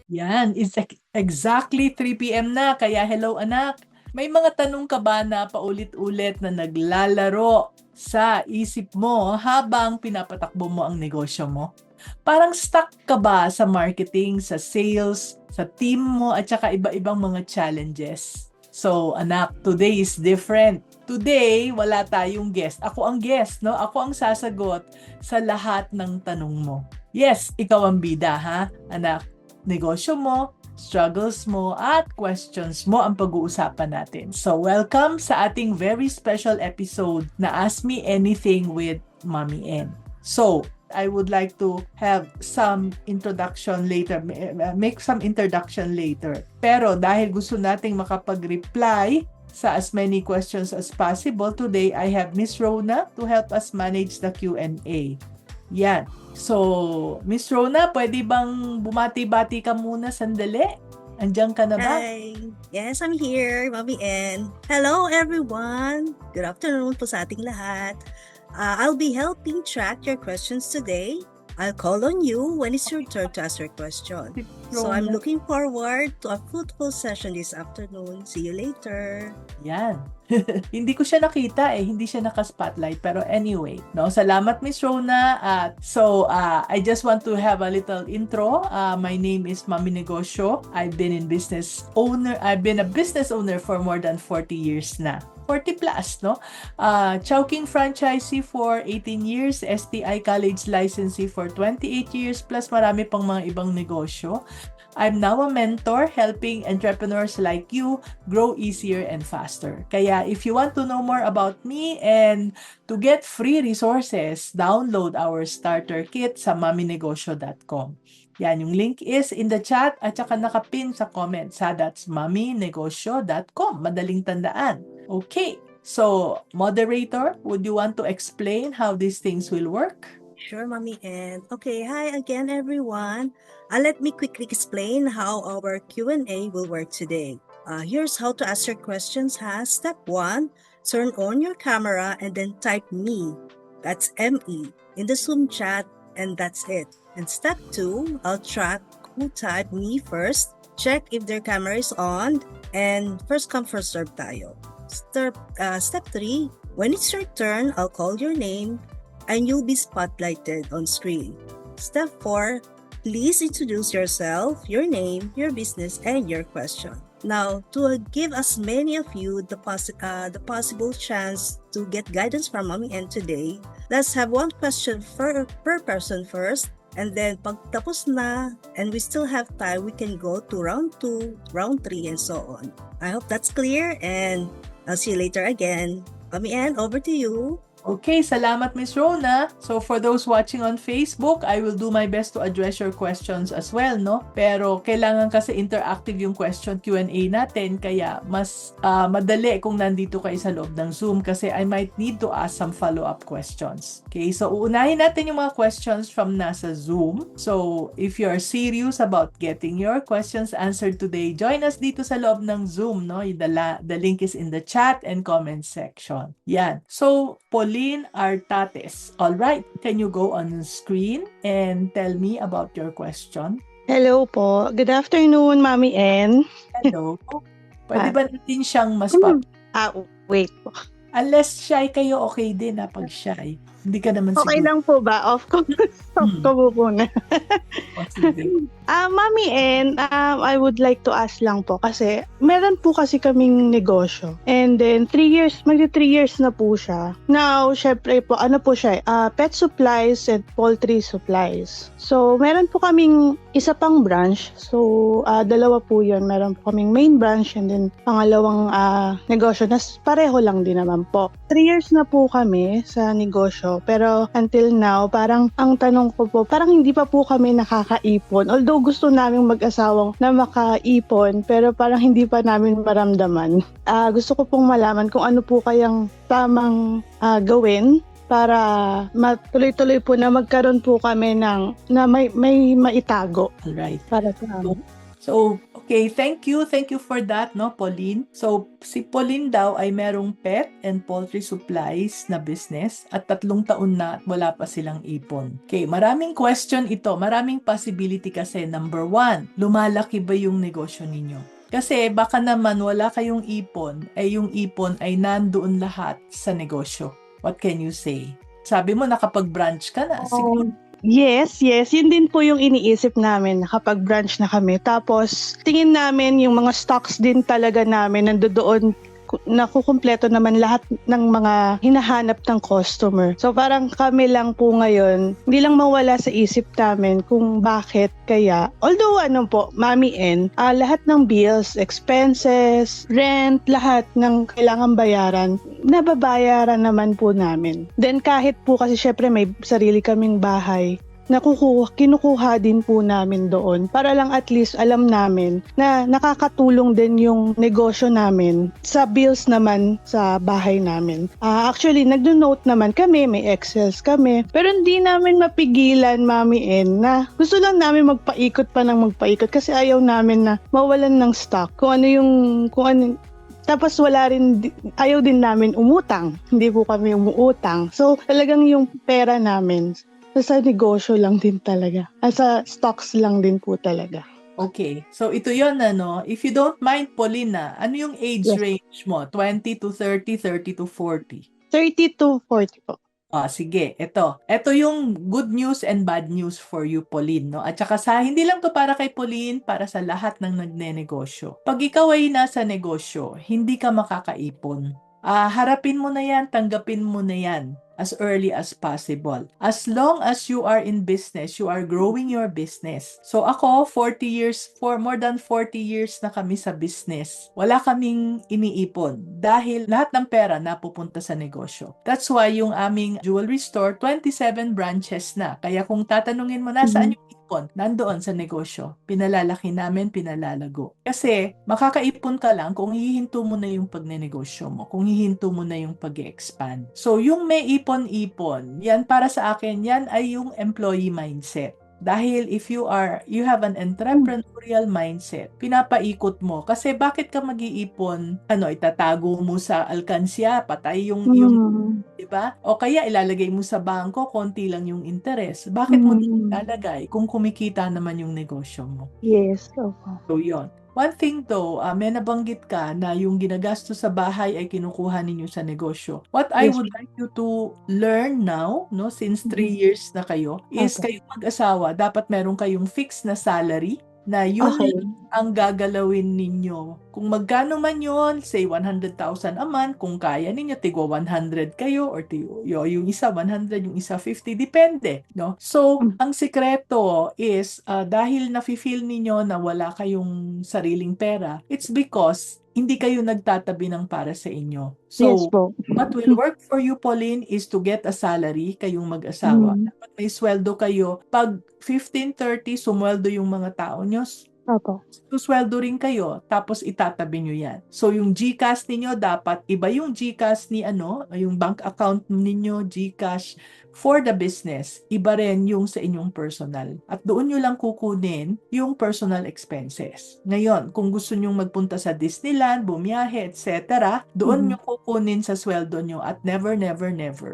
Yan, exactly 3 p.m. na, kaya hello anak. May mga tanong ka ba na paulit-ulit na naglalaro sa isip mo habang pinapatakbo mo ang negosyo mo? Parang stuck ka ba sa marketing, sa sales, sa team mo at saka iba-ibang mga challenges? So anak, today is different. Today, wala tayong guest. Ako ang guest, no? Ako ang sasagot sa lahat ng tanong mo. Yes, ikaw ang bida, ha, anak? Negosyo mo, struggles mo, at questions mo ang pag-uusapan natin. So, welcome sa ating very special episode na Ask Me Anything with Mommy N. So, I would like to have some introduction later, make some introduction later. Pero dahil gusto nating makapag-reply sa as many questions as possible, today I have Miss Rona to help us manage the Q&A. Yan. So, Miss Rona, pwede bang bumati-bati ka muna sandali? Andiyan ka na ba? Hi! Yes, I'm here, Mommy N. Hello, everyone! Good afternoon po sa ating lahat. I'll be helping track your questions today. I'll call on you when it's your turn to ask your question. So I'm looking forward to a fruitful session this afternoon. See you later. Yan. Hindi ko siya nakita hindi siya naka-spotlight. Pero anyway, no, salamat Miss Rona. I just want to have a little intro. My name is Mami Negosyo. I've been a business owner for more than 40 years na. 40 plus, no? Chowking franchisee for 18 years, STI college licensee for 28 years, plus marami pang mga ibang negosyo. I'm now a mentor helping entrepreneurs like you grow easier and faster. Kaya if you want to know more about me and to get free resources, download our starter kit sa maminegosyo.com. Yan, yung link is in the chat at saka nakapin sa comments. That's maminegosyo.com. Madaling tandaan. Okay, so moderator, would you want to explain how these things will work? Sure, Mommy N. Okay, hi again, everyone. Let me quickly explain how our Q&A will work today. Here's how to ask your questions. Step 1, turn on your camera and then type me. That's M-E in the Zoom chat, and that's it. And step 2, I'll track who typed me first, check if their camera is on, and first come, first serve tayo. Step 3, when it's your turn, I'll call your name and you'll be spotlighted on screen. Step 4, please introduce yourself, your name, your business, and your question. Now, to give as many of you the possible chance to get guidance from Mommy N today, let's have one question per person first. And then, pag tapos na, and we still have time, we can go to round 2, round 3, and so on. I hope that's clear, and I'll see you later again. Mommy N, over to you. Okay, salamat Miss Rona. So for those watching on Facebook, I will do my best to address your questions as well, no? Pero kailangan kasi interactive yung question Q&A natin, kaya mas madali kung nandito kayo sa loob ng Zoom kasi I might need to ask some follow-up questions. Okay, so uunahin natin yung mga questions from nasa Zoom. So if you are serious about getting your questions answered today, join us dito sa loob ng Zoom, no? The link is in the chat and comment section. Yan. So, Pauline Artates. All right, can you go on the screen and tell me about your question? Hello po. Good afternoon, Mami N. Hello. Pwede ba natin siyang mas Wait po. Unless shy kayo, okay din pag shy. Hindi ka naman Okay siguro. lang po ba? Off ko po na. Mami N, I would like to ask lang po kasi meron po kasi kaming negosyo. And then 3 years na po siya. Now, syempre po, ano po siya, pet supplies and poultry supplies. So, meron po kaming isa pang branch. So, dalawa po yun. Meron po kaming main branch and then pangalawang negosyo na pareho lang din naman po. 3 years na po kami sa negosyo. Pero until now, parang ang tanong ko po, parang hindi pa po kami nakakaipon. Although gusto namin mag-asawang na makaipon, pero parang hindi pa namin maramdaman. Gusto ko pong malaman kung ano po kayang tamang gawin para matuloy-tuloy po na magkaroon po kami ng na may maitago. Alright. Para sa amin. So, okay, thank you. Thank you for that, no, Pauline? So, si Pauline daw ay merong pet and poultry supplies na business at 3 taon na at wala pa silang ipon. Okay, maraming question ito. Maraming possibility kasi. Number 1, lumalaki ba yung negosyo ninyo? Kasi baka naman wala kayong ipon, ay yung ipon ay nandoon lahat sa negosyo. What can you say? Sabi mo nakapag-branch ka na. Siguro Yes. Yun din po yung iniisip namin kapag branch na kami. Tapos, tingin namin yung mga stocks din talaga namin nandoon nakukumpleto naman lahat ng mga hinahanap ng customer. So parang kami lang po ngayon, hindi lang mawala sa isip namin kung bakit kaya. Although Mami N, lahat ng bills, expenses, rent, lahat ng kailangan bayaran, nababayaran naman po namin. Then kahit po kasi syempre may sarili kaming bahay, kinukuha din po namin doon para lang at least alam namin na nakakatulong din yung negosyo namin sa bills naman sa bahay namin. Actually, nagdo-note naman kami, may excess kami, pero hindi namin mapigilan, Mami N, na gusto lang namin magpaikot kasi ayaw namin na mawalan ng stock. Tapos ayaw din namin umutang. Hindi po kami umuutang. So, talagang yung pera namin sa negosyo lang din talaga. Sa stocks lang din po talaga. okay. So, ito yon If you don't mind, Paulina, ano yung age Yes. range mo? 20 to 30, 30 to 40? 30 to 40 po. Sige. Ito yung good news and bad news for you, Pauline, no? At saka hindi lang to para kay Pauline, para sa lahat ng nagnenegosyo. Pag ikaw ay nasa negosyo, hindi ka makakaipon. Harapin mo na yan, tanggapin mo na yan as early as possible. As long as you are in business, you are growing your business. So ako, more than 40 years na kami sa business. Wala kaming iniipon dahil lahat ng pera napupunta sa negosyo. That's why yung aming jewelry store, 27 branches na. Kaya kung tatanungin mo, nasaan yung ipon? Nandoon sa negosyo. Pinalalaki namin, pinalalago. Kasi makakaipon ka lang kung hihinto mo na yung pagnenegosyo mo, kung hihinto mo na yung pag-expand. So yung may ipon-ipon, yan para sa akin, yan ay yung employee mindset. Dahil if you have an entrepreneurial mindset, pinapaikot mo. Kasi bakit ka mag-iipon? Itatago mo sa alkansya, patay yung diba? O kaya ilalagay mo sa bangko, konti lang yung interest. Bakit mo ilalagay kung kumikita naman yung negosyo mo? Yes, opo. So, yun. One thing though, may nabanggit ka na yung ginagasto sa bahay ay kinukuha ninyo sa negosyo. What I would like you to learn now, no, since 3 years na kayo, is kayong mag-asawa, dapat meron kayong fixed na salary na yun ang gagalawin ninyo. Kung magkano man yun, say 100,000 a month, kung kaya ninyo, tigwa 100 kayo, or yung isa 100, yung isa 50, depende. No? So, ang sikreto is, dahil nafe-feel ninyo na wala kayong sariling pera, it's because hindi kayo nagtatabi ng para sa inyo. So, yes po. what will work for you, Pauline, is to get a salary, kayong mag-asawa. Dapat may sweldo kayo. Pag 15-30, sumweldo yung mga tao nyo, Opo. susweldo rin kayo, tapos itatabi nyo yan. So, yung GCash ninyo, dapat iba yung GCash ni yung bank account ninyo, GCash for the business. Iba rin yung sa inyong personal. At doon nyo lang kukunin yung personal expenses. Ngayon, kung gusto nyo magpunta sa Disneyland, bumiyahe, etc., doon nyo kukunin sa sweldo nyo at never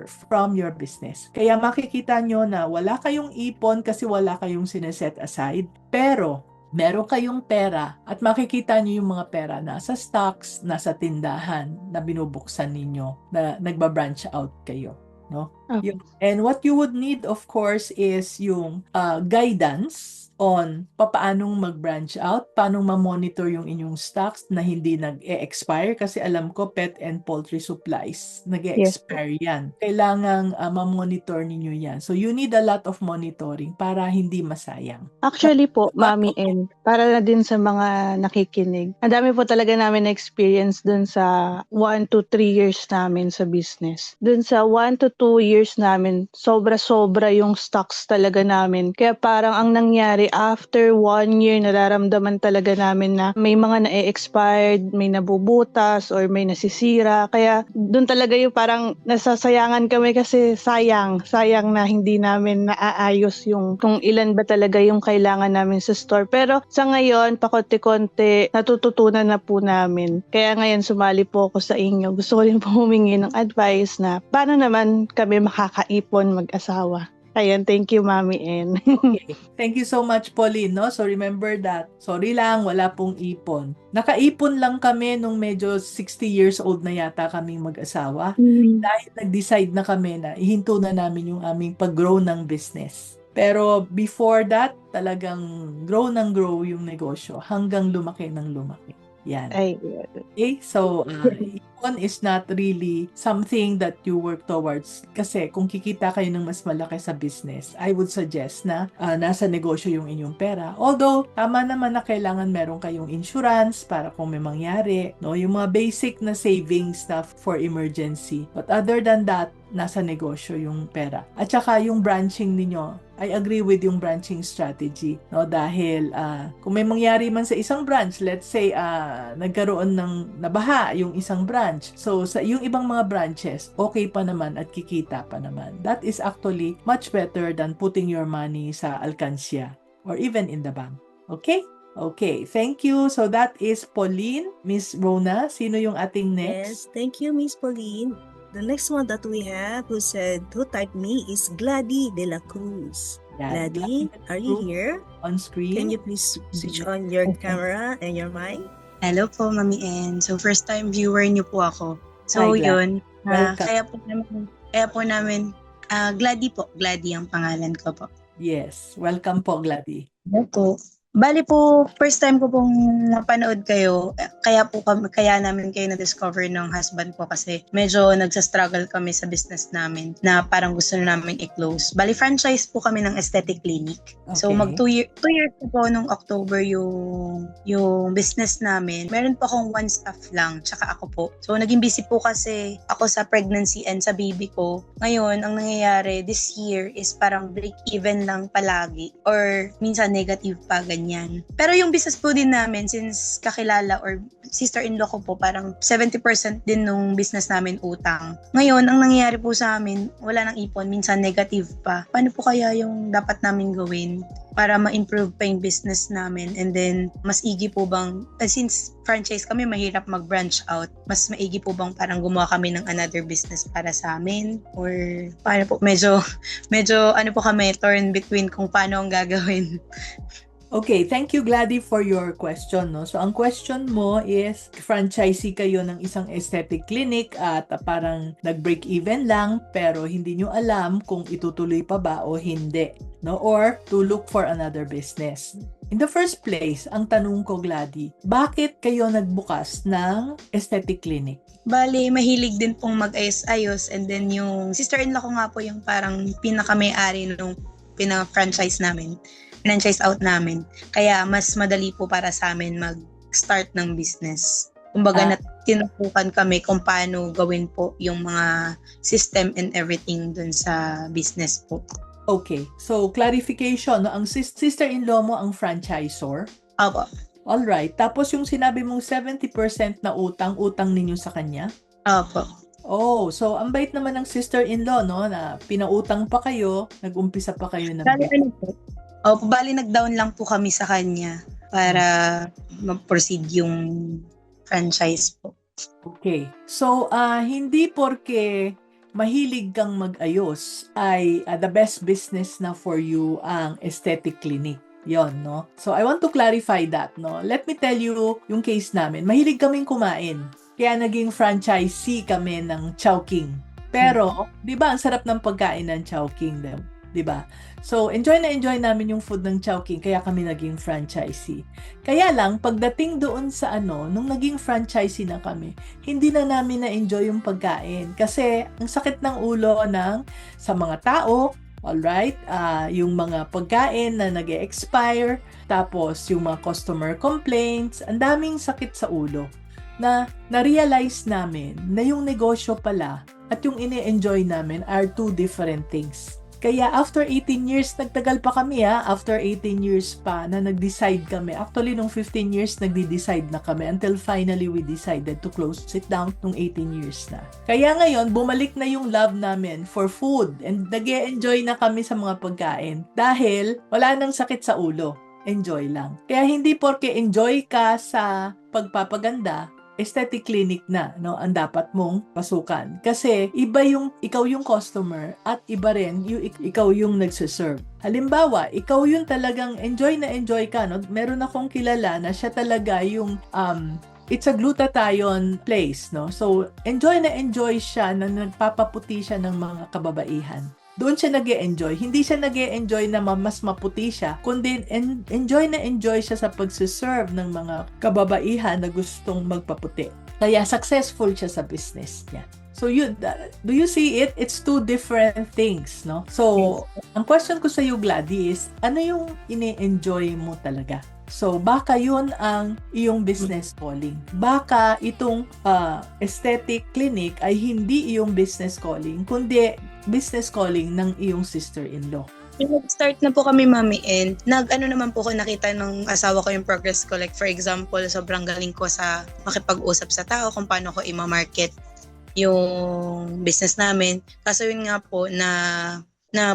from your business. Kaya makikita nyo na wala kayong ipon kasi wala kayong sineset aside. Pero, meron kayong pera at makikita nyo yung mga pera nasa stocks, nasa tindahan na binubuksan ninyo, na nagbabranch out kayo. No? Okay. And what you would need, of course, is yung guidance on paanong mag-branch out, paano ma-monitor yung inyong stocks na hindi nag-e-expire kasi alam ko pet and poultry supplies, nag-e-expire yan. Kailangang ma-monitor ninyo yan. So you need a lot of monitoring para hindi masayang. Actually po, Mami N, para na din sa mga nakikinig. Ang dami po talaga namin na-experience dun sa 1 to 3 years namin sa business. Dun sa 1 to 2 years namin, sobra-sobra yung stocks talaga namin. Kaya parang ang nangyari, after 1 year, nararamdaman talaga namin na may mga na-expired, may nabubutas, or may nasisira. Kaya dun talaga yung parang nasasayangan kami kasi sayang na hindi namin naaayos yung kung ilan ba talaga yung kailangan namin sa store. Pero sa ngayon, pakonti-konti, natututunan na po namin. Kaya ngayon, sumali po ako sa inyo. Gusto ko rin po humingi ng advice na paano naman kami makakaipon mag-asawa. Ayan, thank you, Mami N. Okay. Thank you so much, Pauline. No? So remember that. Sorry lang, wala pong ipon. Nakaipon lang kami nung medyo 60 years old na yata kaming mag-asawa. Dahil nag-decide na kami na ihinto na namin yung aming pag-grow ng business. Pero before that, talagang grow ng grow yung negosyo hanggang lumaki ng lumaki. Yan. Ay, Okay, so ipon is not really something that you work towards kasi kung kikita kayo ng mas malaki sa business, I would suggest na nasa negosyo yung inyong pera. Although, tama naman na kailangan meron kayong insurance para kung may mangyari, no? Yung mga basic na savings stuff for emergency. But other than that, nasa negosyo yung pera. At saka yung branching ninyo, I agree with yung branching strategy, no? Dahil kung may mangyari man sa isang branch, let's say nagkaroon ng nabaha yung isang branch. So sa yung ibang mga branches, okay pa naman at kikita pa naman. That is actually much better than putting your money sa alkansya or even in the bank. Okay? Okay, thank you. So that is Pauline. Miss Rona, sino yung ating Yes, next? thank you, Miss Pauline. The next one that we have who typed me is Gladys de la Cruz. Yan. Gladys, are you here? On screen? Can you please switch on your camera and your mic? Hello po, Mami N. So, first time viewer niyo po ako. So, Hi, Glad. yun. Welcome. Kaya po namin, Glady po. Glady ang pangalan ko po. Yes. Welcome po, Gladys. Hello po. Bali po, first time ko pong napanood kayo, kaya namin kayo na-discover ng husband ko kasi medyo nagsa-struggle kami sa business namin na parang gusto na namin i-close. Bali, franchise po kami ng aesthetic clinic. So, Okay. mag 2 years po nung October yung business namin. Meron po akong 1 staff lang, tsaka ako po. So, naging busy po kasi ako sa pregnancy and sa baby ko. Ngayon, ang nangyayari this year is parang break-even lang palagi or minsan negative pa, ganyan. Pero yung business po din namin, since kakilala or sister-in-law ko po, parang 70% din nung business namin utang. Ngayon, ang nangyayari po sa amin, wala nang ipon, minsan negative pa. Paano po kaya yung dapat namin gawin para ma-improve pa yung business namin? And then, mas igi po bang, since franchise kami, mahirap mag-branch out, mas maigi po bang parang gumawa kami ng another business para sa amin? Or paano po, medyo ano po kami, torn between kung paano ang gagawin. Okay, thank you, Gladys, for your question. No? So, ang question mo is, franchisee kayo ng isang aesthetic clinic at parang nag-break even lang pero hindi nyo alam kung itutuloy pa ba o hindi. No? Or to look for another business. In the first place, ang tanong ko, Gladys, bakit kayo nagbukas ng aesthetic clinic? Bali, mahilig din pong mag-ayos-ayos, and then yung sister-in-law ko nga po yung parang pinaka-may-ari nung pina-franchise namin. Franchise out namin. Kaya mas madali po para sa amin mag-start ng business. Kumbaga, tinutukan kami kung paano gawin po yung mga system and everything dun sa business po. Okay, so clarification, no? Ang sister-in-law mo ang franchisor. Opo. Alright, tapos yung sinabi mong 70% na utang ninyo sa kanya? Opo. Oh, so ang bait naman ng sister-in-law, no? Na pinautang pa kayo, nag-umpisa pa kayo ng Bali, ano po? Opo, bali nag-down lang po kami sa kanya para mag-proceed yung franchise po. Okay. So, hindi porke mahilig kang mag-ayos ay the best business na for you ang aesthetic clinic. Yon, no? So, I want to clarify that, no? Let me tell you yung case namin. Mahilig kaming kumain. Kaya naging franchisee kami ng Chowking. Pero, di ba, ang sarap ng pagkain ng Chowking, di ba? So, enjoy namin yung food ng Chowking, kaya kami naging franchisee. Kaya lang, pagdating doon sa nung naging franchisee na kami, hindi na namin na-enjoy yung pagkain. Kasi, ang sakit ng ulo sa mga tao, alright, yung mga pagkain na nag-expire, tapos yung mga customer complaints, ang daming sakit sa ulo na na-realize namin na yung negosyo pala at yung ine-enjoy namin are two different things. Kaya after 18 years, nagtagal pa kami after 18 years pa na nag-decide kami. Actually, nung 15 years, nagde-decide na kami until finally we decided to close it down nung 18 years na. Kaya ngayon, bumalik na yung love namin for food and nag-e-enjoy na kami sa mga pagkain dahil wala nang sakit sa ulo. enjoy lang. Kaya hindi porke enjoy ka sa pagpapaganda, aesthetic clinic na, no, ang dapat mong pasukan. Kasi iba yung ikaw yung customer at iba rin yung ikaw yung nagse-serve. Halimbawa, ikaw yung talagang enjoy na enjoy ka, no? Meron akong kilala na siya talaga yung it's a glutathione place, no? So, enjoy na enjoy siya na nagpapaputi siya ng mga kababaihan. Doon siya nag-e-enjoy. Hindi siya nag-e-enjoy na mas maputi siya, kundi enjoy siya sa pagsiserve ng mga kababaihan na gustong magpaputi. Kaya successful siya sa business niya. So, do you see it? It's two different things, no? So, ang question ko sa iyo, Gladys, is, ano yung ine-enjoy mo talaga? So, baka yun ang iyong business calling. Baka itong aesthetic clinic ay hindi iyong business calling, kundi business calling ng iyong sister-in-law. Nag-start na po kami, Mami, and nag-ano naman po ko nakita ng asawa ko yung progress ko. Like, for example, sobrang galing ko sa makipag-usap sa tao kung paano ko i-market yung business namin. Kaso yun nga po na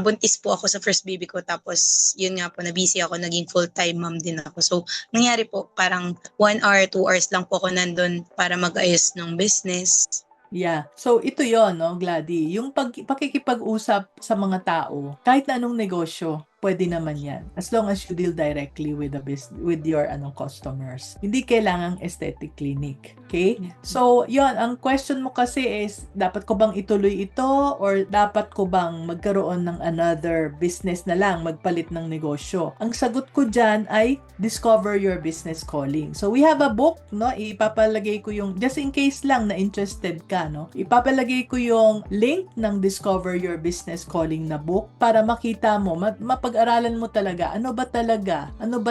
buntis po ako sa first baby ko, tapos yun nga po, na-busy ako, naging full-time mom din ako. So, nangyari po, parang 1 hour, 2 hours lang po ako nandun para mag-ayos ng business. Yeah. So, ito yon, no, Glady. Yung pakikipag-usap sa mga tao, kahit na anong negosyo, pwede naman yan. As long as you deal directly with the with your customers. Hindi kailangang aesthetic clinic. Okay? So, yon, ang question mo kasi is, dapat ko bang ituloy ito or dapat ko bang magkaroon ng another business na lang, magpalit ng negosyo? Ang sagot ko dyan ay discover your business calling. So, we have a book, no? Ipapalagay ko yung, just in case lang na interested ka, no? Ipapalagay ko yung link ng Discover Your Business Calling na book para makita mo, mapag-aralan mo talaga, ano ba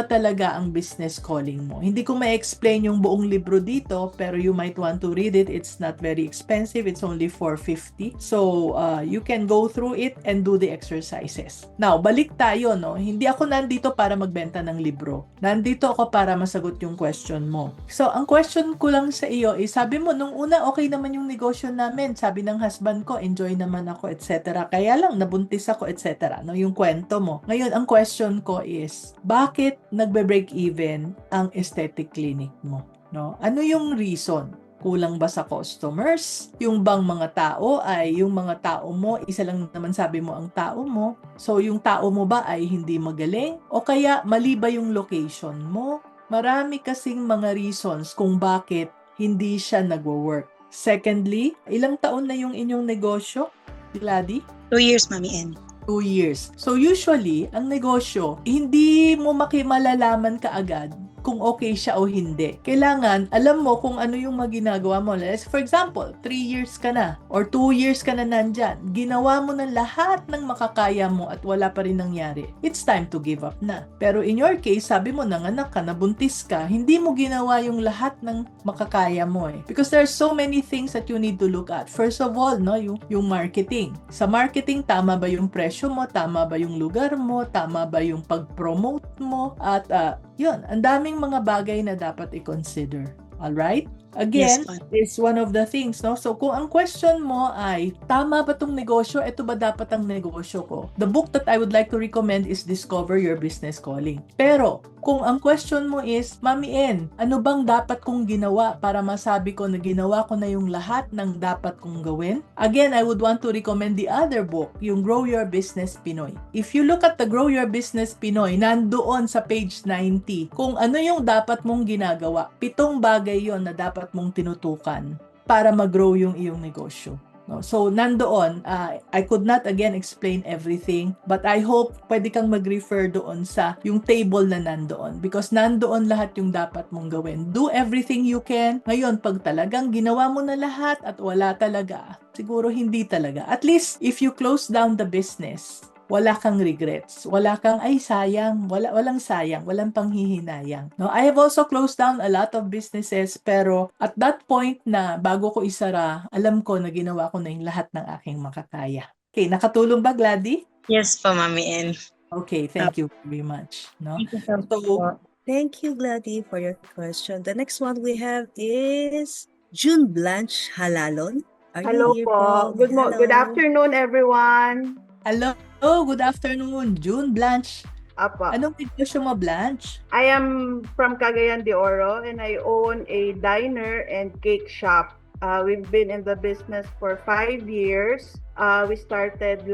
talaga ang business calling mo. Hindi ko ma-explain yung buong libro dito, pero you might want to read it. It's not very expensive. It's only $4.50. So, you can go through it and do the exercises. Now, balik tayo, no? Hindi ako nandito para magbenta ng libro. Nandito ako para masagot yung question mo. So, ang question ko lang sa iyo is, sabi mo, nung una, okay naman yung negosyo namin. Sabi ng husband ko, enjoy naman ako, etc. Kaya lang, nabuntis ako, etc. No, yung kwento mo. Ngayon, ang question ko is, bakit nagbe-break even ang aesthetic clinic mo? No? Ano yung reason? Kulang ba sa customers? Yung bang mga tao ay, yung mga tao mo, isa lang naman sabi mo ang tao mo. So, yung tao mo ba ay hindi magaling? O kaya mali ba yung location mo? Marami kasing mga reasons kung bakit hindi siya nagwo-work. Secondly, ilang taon na yung inyong negosyo, Glady? 2 years, Mami N. 2 years. So usually, ang negosyo, hindi mo malalaman kaagad kung okay siya o hindi. Kailangan, alam mo kung ano yung maginagawa mo. For example, 3 years ka na or 2 years ka na nandyan. Ginawa mo na lahat ng makakaya mo at wala pa rin nangyari. It's time to give up na. Pero in your case, sabi mo nanganak ka, nabuntis ka, hindi mo ginawa yung lahat ng makakaya mo eh. Because there are so many things that you need to look at. First of all, no, yung marketing. Sa marketing, tama ba yung presyo mo? Tama ba yung lugar mo? Tama ba yung pag-promote mo? At yun, ang daming mga bagay na dapat i-consider. Alright? Again, Yes, it's one of the things, no? So, kung ang question mo ay, tama ba tong negosyo? Ito ba dapat ang negosyo ko? The book that I would like to recommend is Discover Your Business Calling. Pero, kung ang question mo is, Mami N, ano bang dapat kong ginawa para masabi ko na ginawa ko na yung lahat ng dapat kong gawin? Again, I would want to recommend the other book, yung Grow Your Business Pinoy. If you look at the Grow Your Business Pinoy, nandoon sa page 90, kung ano yung dapat mong ginagawa, 7 bagay yon na dapat mong tinutukan para mag-grow yung iyong negosyo. No? So, nandoon, I could not again explain everything, but I hope pwede kang mag-refer doon sa yung table na nandoon because nandoon lahat yung dapat mong gawin. Do everything you can. Ngayon, pag talagang ginawa mo na lahat at wala talaga, siguro hindi talaga. At least, if you close down the business, wala kang regrets. Wala kang, ay sayang, walang sayang, walang panghihinayang. No, I have also closed down a lot of businesses pero at that point na bago ko isara, alam ko na ginawa ko na yung lahat ng aking makakaya. Okay, nakatulong ba, Glady? Yes po, Mami N. Okay, thank you very much. No? Thank you so So, much. Thank you, Glady, for your question. The next one we have is June Blanche Halalon. Are Hello you here po. Good Hello. afternoon, everyone. hello, good afternoon, June Blanche Apa. Anong negosyo mo, Blanche? I am from Cagayan de Oro and I own a diner and cake shop. We've been in the business for 5 years. We started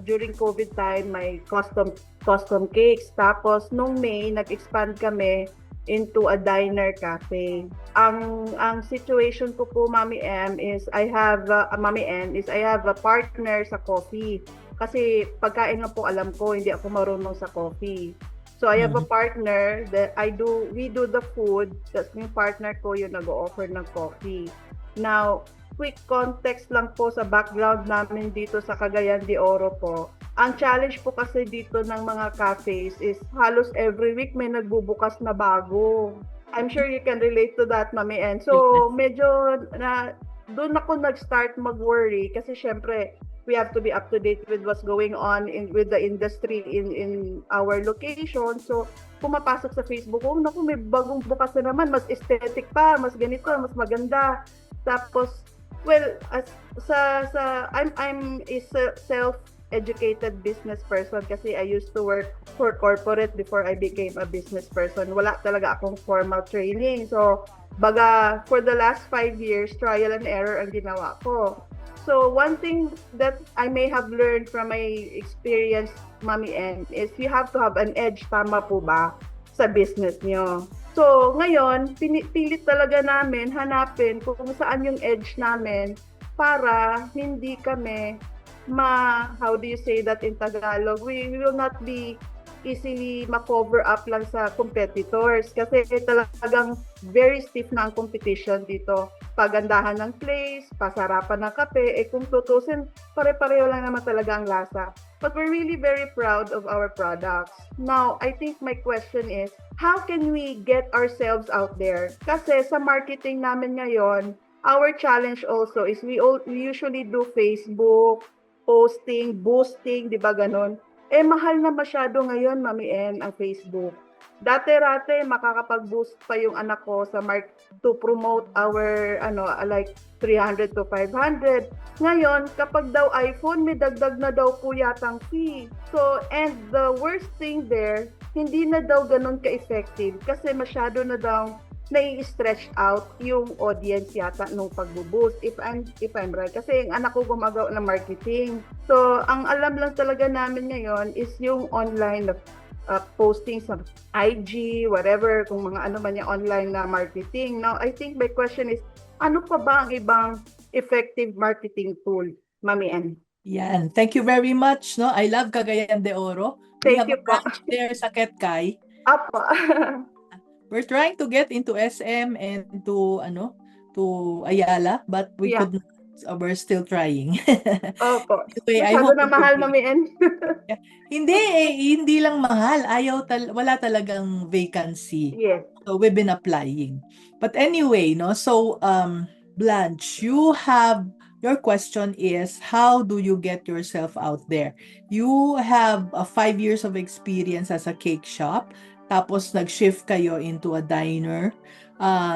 during COVID time, my custom cakes. Tapos nung May, nag-expand kami into a diner cafe. Ang situation ko po, Mami M, is I have a partner sa coffee. Kasi pagkain nga po alam ko, hindi ako marunong sa coffee. So I have a partner that we do the food, tapos yung partner ko yung nag-o-offer ng coffee. Now, quick context lang po sa background namin dito sa Cagayan de Oro po. Ang challenge po kasi dito ng mga cafes is halos every week may nagbubukas na bago. I'm sure you can relate to that, Mami N. So medyo doon ako nag-start mag-worry kasi syempre we have to be up to date with what's going on with the industry in our location. So, pumapasok sa Facebook, oh, naku, may bagong bukas na naman, mas aesthetic pa, mas ganito, mas maganda. Tapos, well, I'm a self-educated business person kasi I used to work for corporate before I became a business person. Wala talaga akong formal training. So, baga, for the last 5 years, trial and error ang ginawa ko. So one thing that I may have learned from my experience, Mami N, is you have to have an edge, tama po ba, sa business nyo. So ngayon, pilit talaga namin hanapin kung saan yung edge namin para hindi kami how do you say that in Tagalog? We will not be easily ma-cover up lang sa competitors kasi talagang very stiff na ang competition dito. Pagandahan ng place, pasarapan ng kape, kung tutusin, pare-pareho lang naman talaga ang lasa. But we're really very proud of our products. Now, I think my question is, how can we get ourselves out there? Kasi sa marketing namin ngayon, our challenge also is we usually do Facebook, posting, boosting, di ba ganun? Mahal na masyado ngayon, Mami N, ang Facebook. Dati-rate, makakapag-boost pa yung anak ko sa to promote our, like 300 to 500. Ngayon, kapag daw iPhone, may dagdag na daw po yatang fee. So, and the worst thing there, hindi na daw ganun ka-effective kasi masyado na daw nai-stretch out yung audience yata nung pag-boost if I'm right kasi yung anak ko gumagawa ng marketing. So ang alam lang talaga namin ngayon is yung online posting sa IG, whatever, kung mga ano man yung online na marketing. Now I think my question is, ano pa ba ang ibang effective marketing tool, Mami N? Yan. Thank you very much. No, I love Cagayan de Oro. We have Thank you a branch there sa Ketkay. Apa. We're trying to get into SM and to Ayala, but we could not. We're still trying. Opo. Anyway, I Masyado hope na mahal, Mami N. hindi lang mahal. Wala talagang vacancy. Yes. So we've been applying. But anyway, no. So Blanche, your question is, how do you get yourself out there? You have 5 years of experience as a cake shop. Tapos nag-shift kayo into a diner.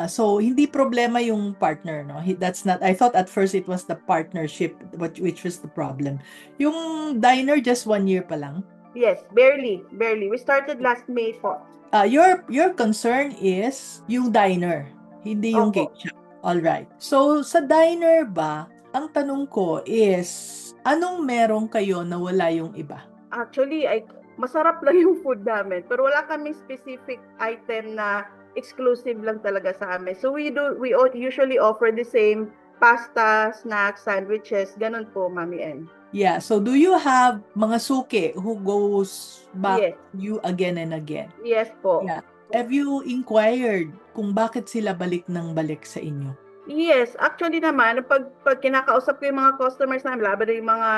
So hindi problema yung partner, no? That's not. I thought at first it was the partnership which was the problem. Yung diner just 1 year pa lang. Yes, barely. We started last May po. Your concern is yung diner, hindi yung Opo. cake shop. All right. So sa diner ba, ang tanong ko is, anong meron kayo na wala yung iba? Actually, masarap lang yung food namin, pero wala kaming specific item na exclusive lang talaga sa amin. So we usually offer the same pasta, snacks, sandwiches, ganun po, Mami N. Yeah, so do you have mga suki who goes back Yes. to you again and again? Yes po. Yeah. Have you inquired kung bakit sila balik sa inyo? Yes, actually naman, pag kinakausap ko yung mga customers namin, laban na yung mga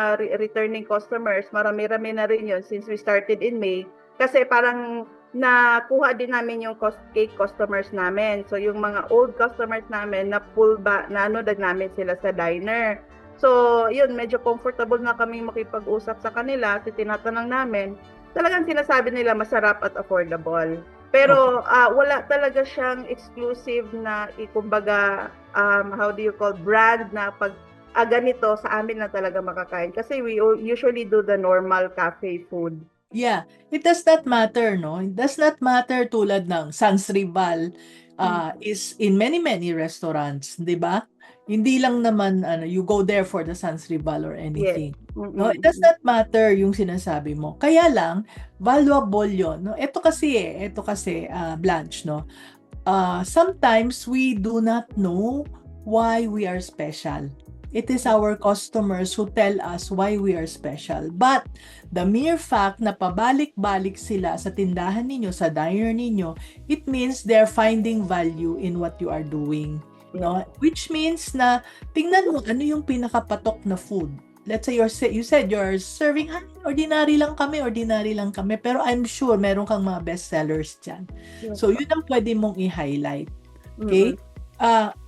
returning customers, marami-rami na rin yun since we started in May. Kasi parang nakuha din namin yung cake customers namin. So yung mga old customers namin, na-pull back, namin sila sa diner. So yun, medyo comfortable na kami makipag-usap sa kanila. Kasi tinatanong namin, talagang sinasabi nila masarap at affordable. Pero wala talaga siyang exclusive na kumbaga how do you call brand na pag ganito sa amin na talaga makakain kasi we usually do the normal cafe food. Yeah, it does not matter, no? It does not matter tulad ng Sans Rival is in many restaurants, 'di ba? Hindi lang naman you go there for the Sans Rival or Yes. anything. No, it does not matter yung sinasabi mo. Kaya lang valuable 'yon, no? Ito kasi Blanche, no? Sometimes we do not know why we are special. It is our customers who tell us why we are special. But the mere fact na pabalik-balik sila sa tindahan ninyo, sa diner ninyo, it means they're finding value in what you are doing. No? Which means na tingnan mo ano yung pinakapatok na food. Let's say you said you're serving ordinary lang kami, pero I'm sure meron kang mga best sellers dyan. So yun ang pwede mong i-highlight. Okay?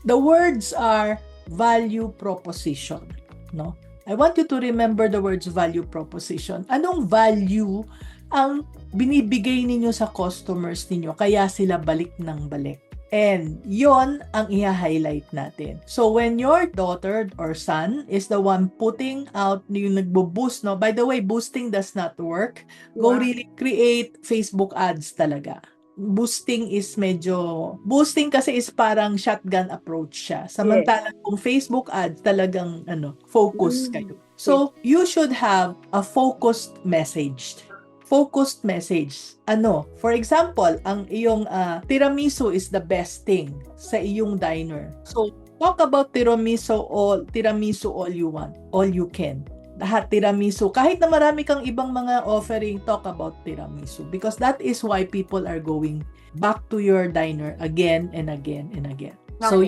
The words are value proposition, no? I want you to remember the words value proposition. Anong value ang binibigay ninyo sa customers ninyo kaya sila balik ng balik? And yon ang i-highlight natin. So when your daughter or son is the one putting out yung nagbo-boost, no? By the way, boosting does not work. Go really create Facebook ads talaga. Boosting kasi is parang shotgun approach siya. Samantalang kung Facebook ads talagang focus kayo. So you should have a focused message. For example, ang iyong tiramisu is the best thing sa iyong diner. So talk about tiramisu all you want, all you can. Lahat tiramisu. Kahit na marami kang ibang mga offering, talk about tiramisu. Because that is why people are going back to your diner again and again and again. Okay. So,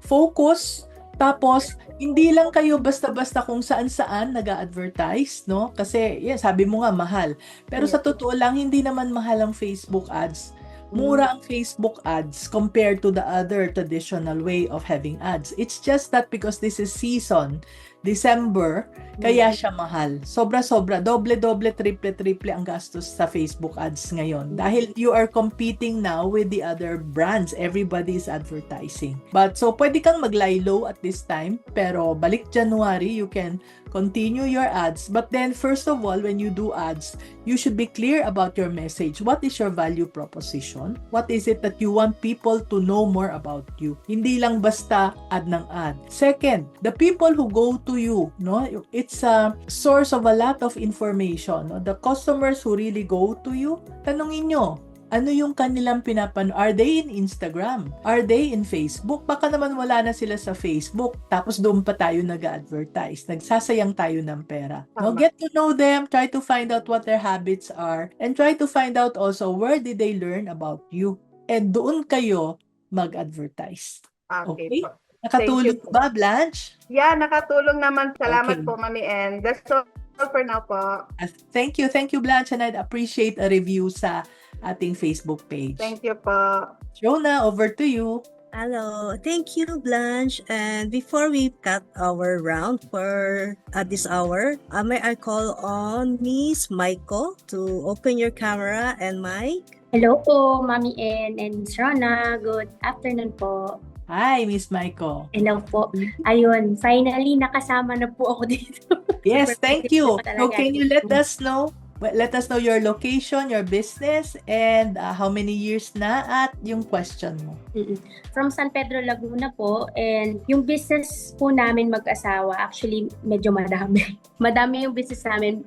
focus. Tapos, hindi lang kayo basta-basta kung saan-saan nag-a-advertise, no? Kasi, sabi mo nga, mahal. Pero sa totoo lang, hindi naman mahal ang Facebook ads. Mura ang Facebook ads compared to the other traditional way of having ads. It's just that because this is season, December, kaya siya mahal. Sobra-sobra, doble-doble, triple ang gastos sa Facebook ads ngayon. Dahil you are competing now with the other brands. Everybody is advertising. But so, pwede kang mag-lie low at this time, pero balik January, you can continue your ads. But then, first of all, when you do ads, you should be clear about your message. What is your value proposition? What is it that you want people to know more about you? Hindi lang basta ad ng ad. Second, the people who go to you, no? It's a source of a lot of information. No? The customers who really go to you, tanungin nyo, ano yung kanilang pinapanood? Are they in Instagram? Are they in Facebook? Baka naman wala na sila sa Facebook. Tapos doon pa tayo nag-advertise. Nagsasayang tayo ng pera. No? Get to know them. Try to find out what their habits are. And try to find out also where did they learn about you. And doon kayo mag-advertise. Okay? Po. Nakatulong ba, Blanche? Yeah, nakatulong naman. Salamat Okay. po, Mami Ann. That's all for now po. Thank you, Blanche. And I'd appreciate a review sa ating Facebook page. Thank you po. Shona, over to you. Hello, thank you, Blanche. And before we cut our round for this hour, may I call on Miss Maiko to open your camera and mic? Hello po, Mami Ann and Miss Rona. Good afternoon po. Hi, Miss Maiko. Hello po. Ayun, finally nakasama na po ako dito. Yes, thank you. Super So talaga. can you let us know your location, your business, and how many years na at yung question mo. From San Pedro, Laguna po. And yung business po namin mag-asawa, actually medyo madami. Madami yung business namin.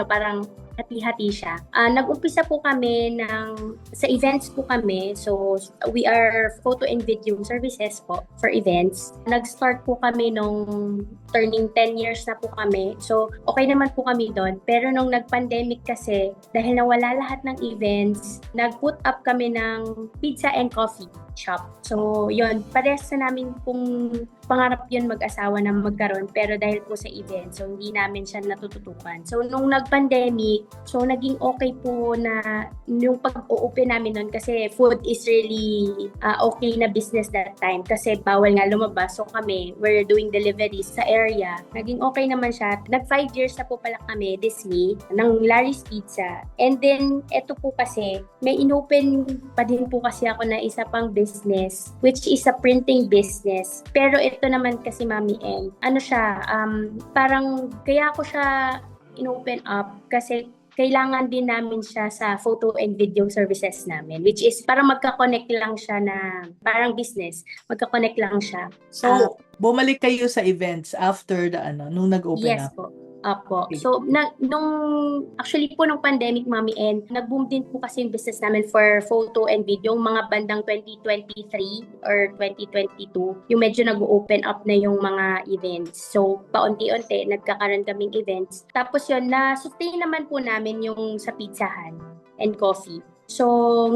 Parang hati-hati siya. Nag-umpisa po kami sa events po kami. So, we are photo and video services po for events. Nag-start po kami nung turning 10 years na po kami. So, okay naman po kami doon. Pero nung nag-pandemic kasi, dahil nawala lahat ng events, nag-put up kami ng pizza and coffee shop. So, yun. Parehas na namin pong pangarap yun mag-asawa na magkaroon. Pero dahil po sa event, so hindi namin siya natututukan. So, nung nag-pandemic, so naging okay po na yung pag-open namin nun kasi food is really okay na business that time kasi bawal nga lumabas. So kami, we're doing deliveries sa area. Naging okay naman siya. Nag 5 years na po pala kami this May ng Larry's Pizza. And then, eto po kasi, may inopen pa din po kasi ako na isa pang business which is a printing business. Pero ito naman kasi Mami Ann, parang kaya ako siya in-open up kasi kailangan din namin siya sa photo and video services namin, which is parang magka-connect lang siya na parang business. Magka-connect lang siya. So, bumalik kayo sa events after nung nag-open Yes up. po. Opo. Okay. So, actually po nung pandemic, Mami, and nag-boom din po kasi yung business namin for photo and video, mga bandang 2023 or 2022, yung medyo nag-open up na yung mga events. So, paunti-unti, nagkakaroon kaming events. Tapos yun, na-sustain naman po namin yung sa pizzahan and coffee. So,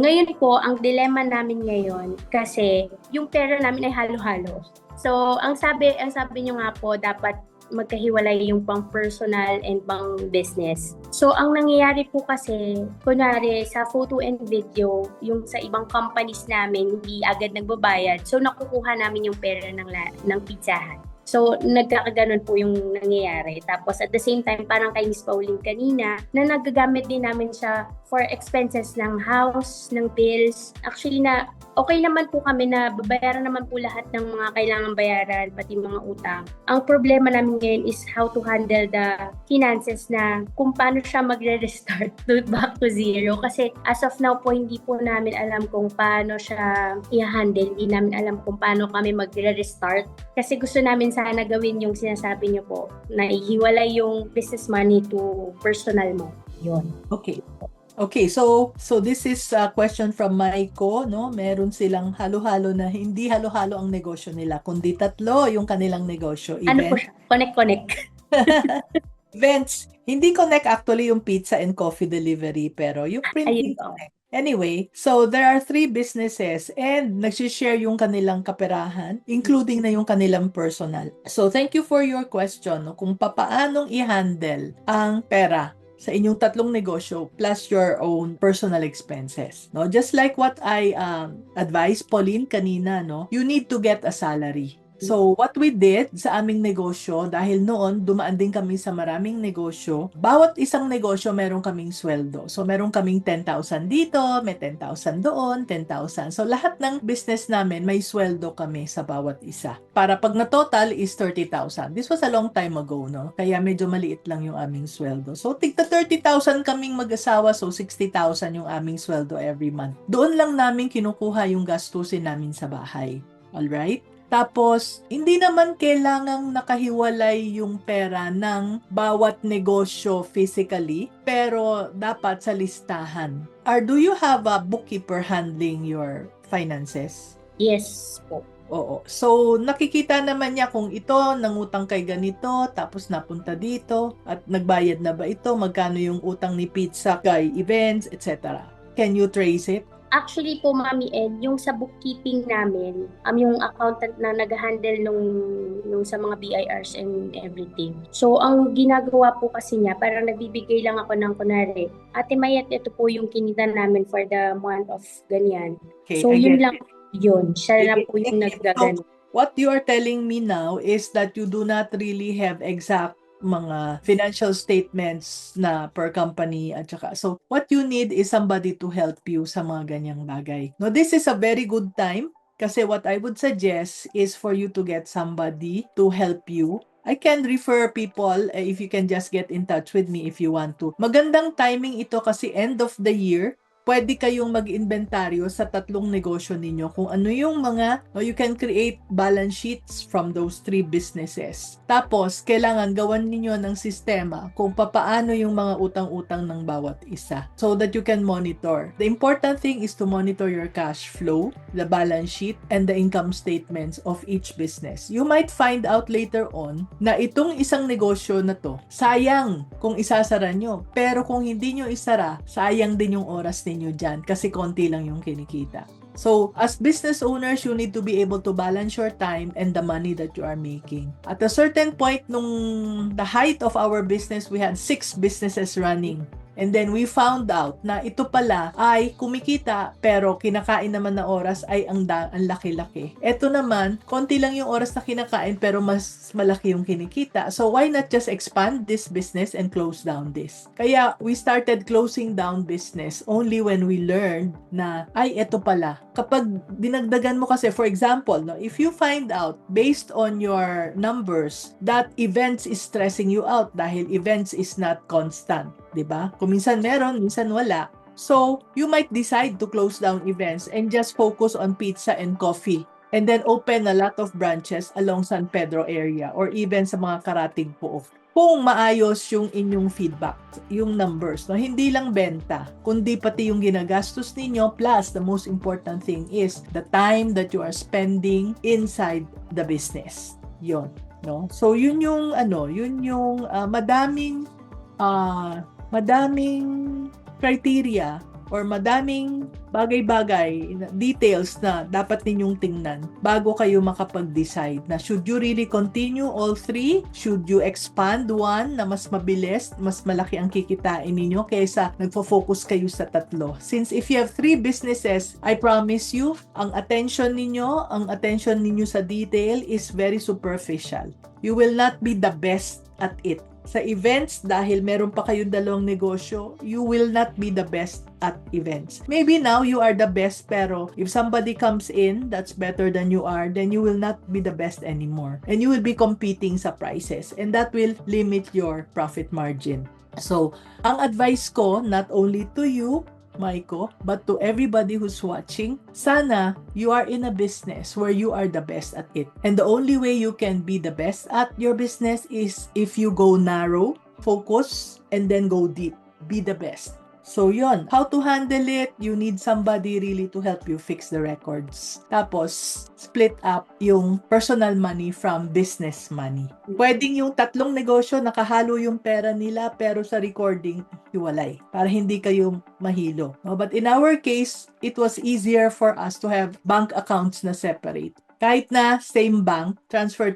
ngayon po, ang dilemma namin ngayon, kasi yung pera namin ay halo-halo. So, ang sabi nyo nga po, dapat magkahiwalay yung pang personal and pang business. So, ang nangyayari po kasi, kunwari sa photo and video, yung sa ibang companies namin, hindi agad nagbabayad. So, nakukuha namin yung pera ng pizzahan. So, nagkakaganon po yung nangyayari. Tapos, at the same time, parang kay Miss Pauline kanina, na nagagamit din namin siya for expenses ng house, ng bills. Actually, okay naman po kami na babayaran naman po lahat ng mga kailangang bayaran, pati mga utang. Ang problema namin ngayon is how to handle the finances na kung paano siya magre-restart back to zero. Kasi as of now po, hindi po namin alam kung paano siya i-handle. Hindi namin alam kung paano kami magre-restart. Kasi gusto namin sana gawin yung sinasabi niyo po, na ihiwalay yung business money to personal mo. Yun. Okay, so this is a question from Maiko, no? Meron silang halo-halo na hindi halo-halo ang negosyo nila, kundi tatlo yung kanilang negosyo. Ano po siya? Connect. Events, hindi connect actually yung pizza and coffee delivery, pero yung printing Ayun po. connect. Anyway, so there are 3 businesses and nagsishare yung kanilang kaperahan, including na yung kanilang personal. So thank you for your question, no? Kung papaanong i-handle ang pera sa inyong tatlong negosyo plus your own personal expenses, no? Just like what I advised Pauline kanina, no? You need to get a salary. So, what we did sa aming negosyo, dahil noon, dumaan din kami sa maraming negosyo, bawat isang negosyo meron kaming sweldo. So, meron kaming 10,000 dito, may 10,000 doon, 10,000. So, lahat ng business namin, may sweldo kami sa bawat isa. Para pag na-total is 30,000. This was a long time ago, no? Kaya medyo maliit lang yung aming sweldo. So, tigta 30,000 kaming mag-asawa, so 60,000 yung aming sweldo every month. Doon lang namin kinukuha yung gastusin namin sa bahay. Alright? Tapos, hindi naman kailangang nakahiwalay yung pera ng bawat negosyo physically, pero dapat sa listahan. Or do you have a bookkeeper handling your finances? Yes po. Oo. So, nakikita naman niya kung ito, nangutang kay ganito, tapos napunta dito, at nagbayad na ba ito, magkano yung utang ni pizza kay events, etc. Can you trace it? Actually po, Mami Ed, yung sa bookkeeping namin, yung accountant na nag-handle nung sa mga BIRs and everything. So, ang ginagawa po kasi niya, parang nagbibigay lang ako ng kunwari, Ate Mayet, ito po yung kinita namin for the month of ganyan. Okay, So, I yun get lang yun. Siya lang po yung it. nagagano. What you are telling me now is that you do not really have exact mga financial statements na per company at saka. So, what you need is somebody to help you sa mga ganyang bagay. No, this is a very good time kasi what I would suggest is for you to get somebody to help you. I can refer people if you can just get in touch with me if you want to. Magandang timing ito kasi end of the year. Pwede kayong mag-inventaryo sa tatlong negosyo ninyo kung ano yung you can create balance sheets from those 3 businesses. Tapos, kailangan gawan ninyo ng sistema kung papaano yung mga utang-utang ng bawat isa so that you can monitor. The important thing is to monitor your cash flow, the balance sheet, and the income statements of each business. You might find out later on na itong isang negosyo na to, sayang kung isasara nyo. Pero kung hindi nyo isara, sayang din yung oras ninyo dyan kasi konti lang yung kinikita. So, as business owners, you need to be able to balance your time and the money that you are making. At a certain point, nung the height of our business, we had 6 businesses running. And then we found out na ito pala ay kumikita pero kinakain naman na oras ay ang laki-laki. Ito naman, konti lang yung oras na kinakain pero mas malaki yung kinikita. So why not just expand this business and close down this? Kaya we started closing down business only when we learned na ay ito pala. Kapag dinagdagan mo kasi, for example, no, if you find out based on your numbers that events is stressing you out dahil events is not constant. 'di ba? Kung minsan meron, minsan wala. So, you might decide to close down events and just focus on pizza and coffee. And then open a lot of branches along San Pedro area or even sa mga karatig po. Kung maayos yung inyong feedback, yung numbers, no? Hindi lang benta, kundi pati yung ginagastos ninyo, plus the most important thing is the time that you are spending inside the business. Yon, no? So yun yung madaming criteria or madaming bagay-bagay, details na dapat ninyong tingnan bago kayo makapag-decide na should you really continue all three? Should you expand one na mas mabilis, mas malaki ang kikitain ninyo kaysa nagfo-focus kayo sa tatlo? Since if you have 3 businesses, I promise you, ang attention ninyo sa detail is very superficial. You will not be the best at it. Sa events, dahil meron pa kayong 2 negosyo, you will not be the best at events. Maybe now you are the best, pero if somebody comes in that's better than you are, then you will not be the best anymore. And you will be competing sa prices. And that will limit your profit margin. So, ang advice ko, not only to you, Maiko, but to everybody who's watching, sana you are in a business where you are the best at it. And the only way you can be the best at your business is if you go narrow, focus, and then go deep. Be the best. So yon, how to handle it, you need somebody really to help you fix the records. Tapos, split up yung personal money from business money. Pwedeng yung 3 negosyo, nakahalo yung pera nila, pero sa recording, hiwalay. Para hindi kayo mahilo. No? But in our case, it was easier for us to have bank accounts na separate. Kahit na same bank, transfer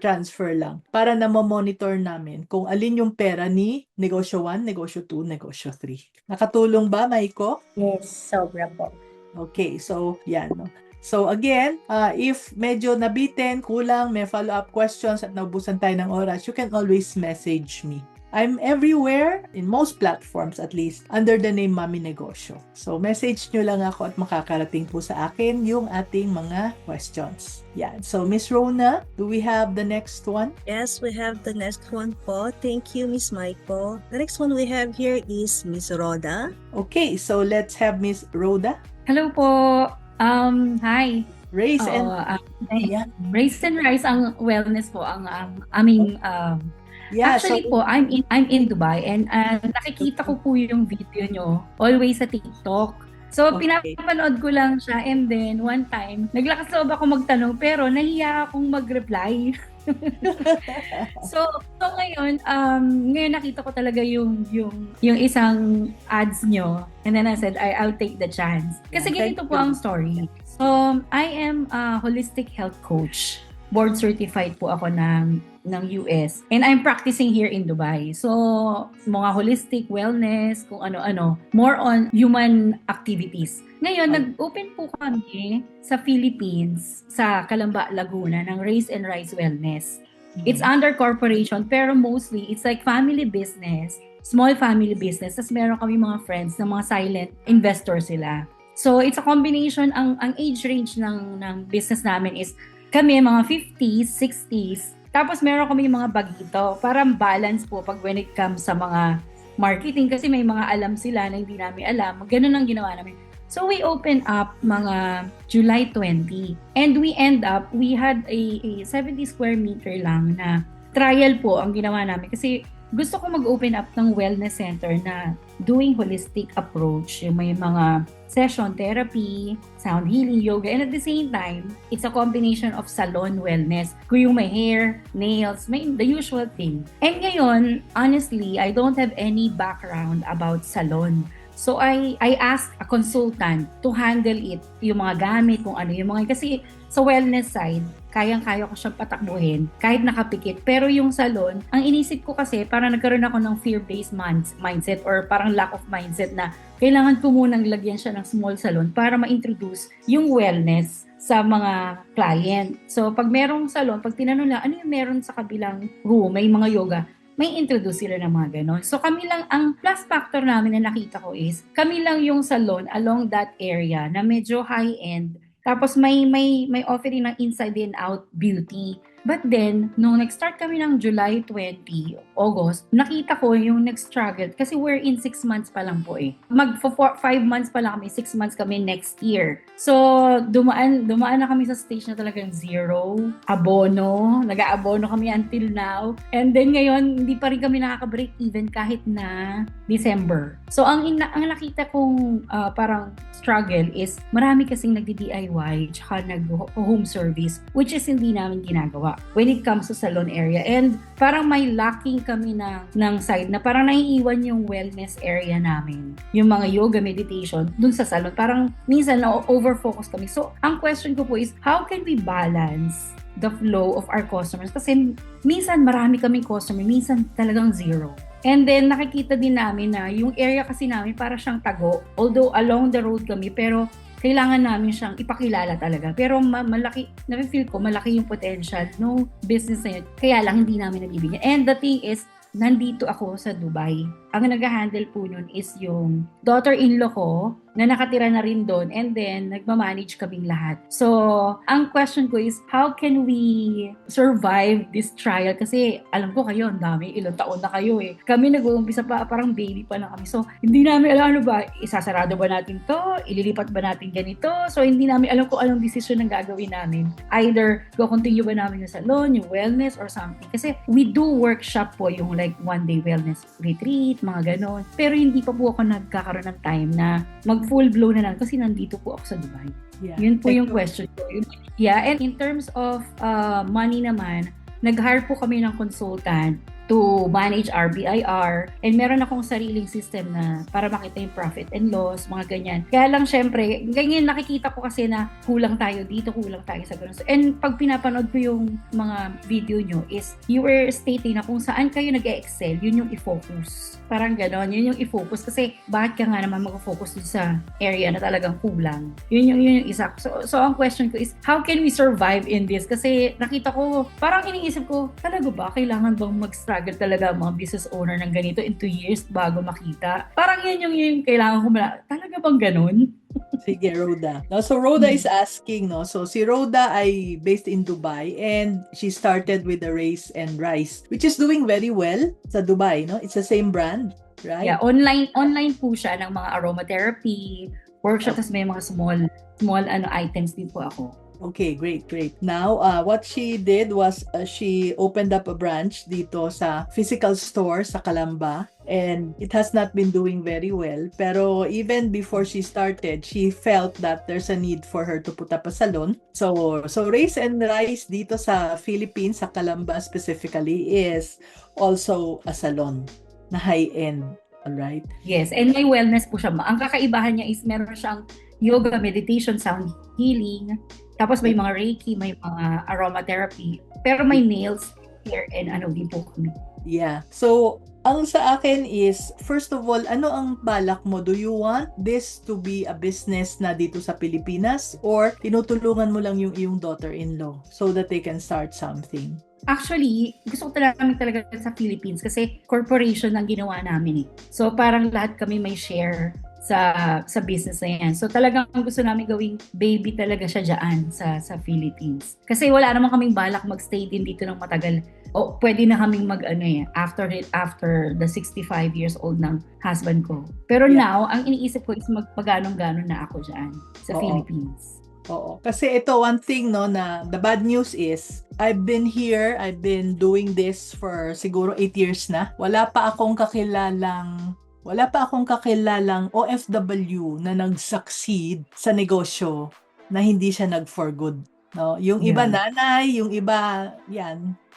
lang. Para na monitor namin kung alin yung pera ni negosyo 1, negosyo 2, negosyo 3. Nakatulong ba, Maiko? Yes, sobra po. Okay, so yan. No? So again, if medyo nabitin, kulang, may follow-up questions at naubusan tayo ng oras, you can always message me. I'm everywhere, in most platforms at least, under the name Mami Negosyo. So message nyo lang ako at makakarating po sa akin yung ating mga questions. Yan. So Miss Rona, do we have the next one? Yes, we have the next one po. Thank you, Miss Maiko. The next one we have here is Miss Roda. Okay, so let's have Miss Rhoda. Hello po. Hi. Raise and Yeah. Raise and Rise ang wellness po ang aming yeah, actually so, po I'm in Dubai and nakikita ko po yung video nyo always sa TikTok. So Okay. pinapanood ko lang siya and then one time naglakas loob ako magtanong pero nahiya akong mag-reply. So ngayon nakita ko talaga yung isang ads nyo and then I said I'll take the chance. Kasi Yeah, ganito thank po you. ang story. So I am a holistic health coach. Board certified po ako ng US and I'm practicing here in Dubai. So mga holistic wellness, kung ano-ano, more on human activities. Ngayon, nag-open po kami sa Philippines, sa Calamba, Laguna, ng Raise and Rise Wellness. It's under corporation, pero mostly, it's like family business, small family business. Tapos meron kami mga friends na mga silent investors sila. So, it's a combination, ang age range ng business namin is kami mga 50s, 60s. Tapos meron kami mga bagito, parang balance po pag when it comes sa mga marketing kasi may mga alam sila na hindi namin alam. Ganun ang ginawa namin. So we open up mga July 20 and we had a 70 square meter lang na trial po ang ginawa namin kasi gusto ko mag-open up ng wellness center na doing holistic approach, yung may mga session therapy, sound healing, yoga, and at the same time, it's a combination of salon wellness. Kung yung may hair, nails, may the usual thing. And ngayon, honestly, I don't have any background about salon. So I asked a consultant to handle it, yung mga gamit, kung ano yung mga, kasi sa wellness side, kayang-kaya ko siyang patakbuhin kahit nakapikit. Pero yung salon, ang inisip ko kasi parang nagkaroon ako ng fear-based mindset or parang lack of mindset na kailangan ko munang lagyan siya ng small salon para ma-introduce yung wellness sa mga client. So pag merong salon, pag tinanong lang, ano yung meron sa kabilang room, may mga yoga, may introduce sila ng mga ganon. So kami lang, ang plus factor namin na nakita ko is, kami lang yung salon along that area na medyo high-end. Tapos may offering ng inside and out beauty. But then, nung nag-start kami ng July 20, August, nakita ko yung nag-struggle kasi we're in 6 months pa lang po eh. 5 months pa lang kami, 6 months kami next year. So, dumaan na kami sa stage na talagang zero, abono, nag-aabono kami until now. And then ngayon, hindi pa rin kami nakaka-break even kahit na December. So, ang nakita kong parang struggle is marami kasing nagdi-DIY tsaka nag-home service, which is hindi namin ginagawa when it comes to salon area. And parang may lacking kami ng side na parang naiiwan yung wellness area namin. Yung mga yoga, meditation, dun sa salon. Parang minsan na-overfocus kami. So, ang question ko po is, how can we balance the flow of our customers? Kasi minsan marami kaming customer, minsan talagang zero. And then, nakikita din namin na yung area kasi namin para siyang tago. Although, along the road kami, pero kailangan namin siyang ipakilala talaga. Pero malaki, na-feel ko, malaki yung potential no business na yun. Kaya lang, hindi namin nabibigyan. And the thing is, nandito ako sa Dubai. Ang nag-handle po nun is yung daughter-in-law ko na nakatira na rin doon, and then nagmamanage kaming lahat. So, ang question ko is, how can we survive this trial? Kasi alam ko kayo, ang dami, ilang taon na kayo eh. Kami nag-uumpisa pa, parang baby pa lang kami. So, hindi namin alam ano ba, isasarado ba natin to? Ililipat ba natin ganito? So, hindi namin alam kung anong decision ang gagawin namin. Either, go-continue ba namin yung salon, yung wellness, or something. Kasi we do workshop po, yung like one-day wellness retreat, mga ganon. Pero hindi pa po ako nagkakaroon ng time na full blow na lang kasi nandito po ako sa Dubai. Yeah. Yun po yung question ko. Yeah, and in terms of money naman, nag-hire po kami ng consultant to manage our BIR, and meron akong sariling system na para makita yung profit and loss, mga ganyan. Kaya lang syempre, ganyan nakikita ko kasi na kulang tayo dito, kulang tayo sa ganun. And pag pinapanood ko yung mga video nyo is, you were stating na kung saan kayo nag-excel, yun yung i-focus. Parang gano'n, yun yung i-focus. Kasi bakit ka nga naman mag-focus dun sa area na talagang kulang? Yun yung isa. So ang question ko is, how can we survive in this? Kasi nakita ko, parang iniisip ko, talaga ba, kailangan bang mag-struggle talaga ang mga business owner ng ganito in 2 years bago makita? Parang yun yung kailangan ko talaga bang ganun? Sige, Rhoda. No, so Rhoda is asking, no? So si Rhoda ay based in Dubai and she started with the Race and Rice, which is doing very well sa Dubai, no? It's the same brand, right? Yeah, online po siya ng mga aromatherapy, workshop, tapos may mga small items din po ako. Okay, great. Now, what she did was she opened up a branch dito sa physical store sa Calamba, and it has not been doing very well. Pero even before she started, she felt that there's a need for her to put up a salon. So Race and Rice dito sa Philippines, sa Calamba specifically, is also a salon na high-end. Alright? Yes, and may wellness po siya. Ang kakaibahan niya is meron siyang yoga, meditation, sound healing, tapos may mga Reiki, may mga aromatherapy, pero may nails, hair, and din po kami. Yeah. So, ang sa akin is, first of all, ano ang balak mo? Do you want this to be a business na dito sa Pilipinas, or tinutulungan mo lang yung iyong daughter-in-law so that they can start something? Actually, gusto ko talaga sa Philippines kasi corporation ang ginawa namin eh. So parang lahat kami may share sa business na yan. So talagang gusto namin gawing baby talaga siya dyan sa Philippines. Kasi wala naman kaming balak mag-stay din dito ng matagal. O pwede na kaming after the 65 years old ng husband ko. Pero now, ang iniisip ko is magpaganong-ganon na ako dyan sa Philippines. Oo. Kasi ito, one thing, no, na the bad news is, I've been doing this for siguro 8 years na. Wala pa akong kakilalang OFW na nag-succeed sa negosyo na hindi siya nag-for good. No? Yung iba nanay, yung iba,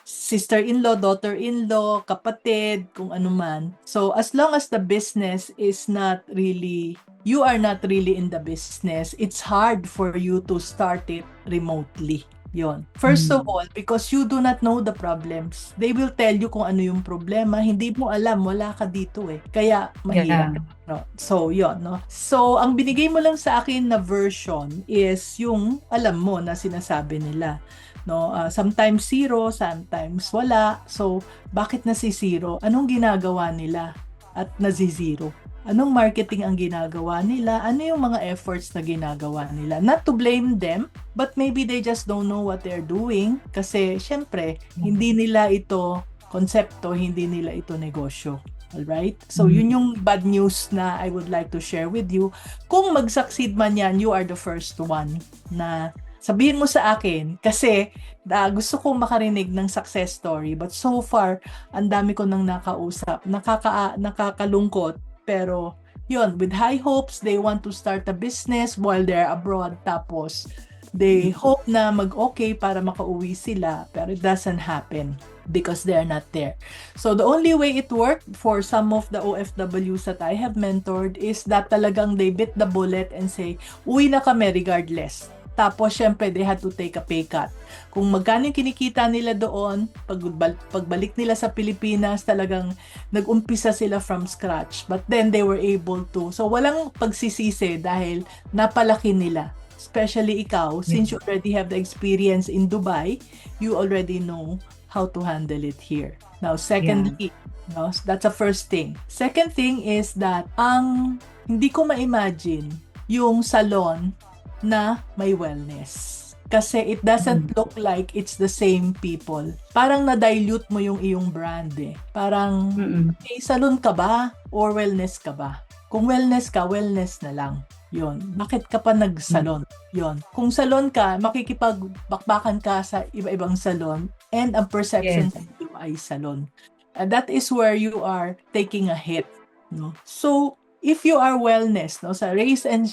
sister-in-law, daughter-in-law, kapatid, kung ano man. So, as long as the business is not really, you are not really in the business, it's hard for you to start it remotely. Yon. First of all, because you do not know the problems. They will tell you kung ano yung problema. Hindi mo alam, wala ka dito eh. Kaya, mahirap. Yeah. No? So, yon, no? So, ang binigay mo lang sa akin na version is yung alam mo na sinasabi nila. No, sometimes zero, sometimes wala. So, bakit nasi-zero? Anong ginagawa nila at nasi-zero? Anong marketing ang ginagawa nila? Ano yung mga efforts na ginagawa nila? Not to blame them, but maybe they just don't know what they're doing. Kasi, syempre, hindi nila ito konsepto, hindi nila ito negosyo. Alright? So, yun yung bad news na I would like to share with you. Kung mag-succeed man yan, you are the first one na sabihin mo sa akin kasi gusto kong makarinig ng success story. But so far, ang dami ko nang nakausap. Nakakalungkot. Pero, yun, with high hopes, they want to start a business while they're abroad. Tapos, they hope na mag-okay para makauwi sila. Pero it doesn't happen because they're not there. So the only way it worked for some of the OFWs that I have mentored is that talagang they bit the bullet and say, uwi na kami regardless. Tapos syempre they had to take a pay cut. Kung magkano yung kinikita nila doon, pagbalik nila sa Pilipinas, talagang nag-umpisa sila from scratch. But then they were able to. So walang pagsisisi dahil napalaki nila. Especially ikaw, since you already have the experience in Dubai, you already know how to handle it here. Now, secondly, no, that's the first thing. Second thing is that hindi ko ma-imagine yung salon na may wellness. Kasi it doesn't look like it's the same people. Parang na-dilute mo yung iyong brand eh. Parang, salon ka ba or wellness ka ba? Kung wellness ka, wellness na lang. Yon. Bakit ka pa nag-salon? Yon. Kung salon ka, makikipagbakbakan ka sa iba-ibang salon and ang perception sa iyo ay salon. And that is where you are taking a hit. No? So, if you are wellness, no, sa Raise and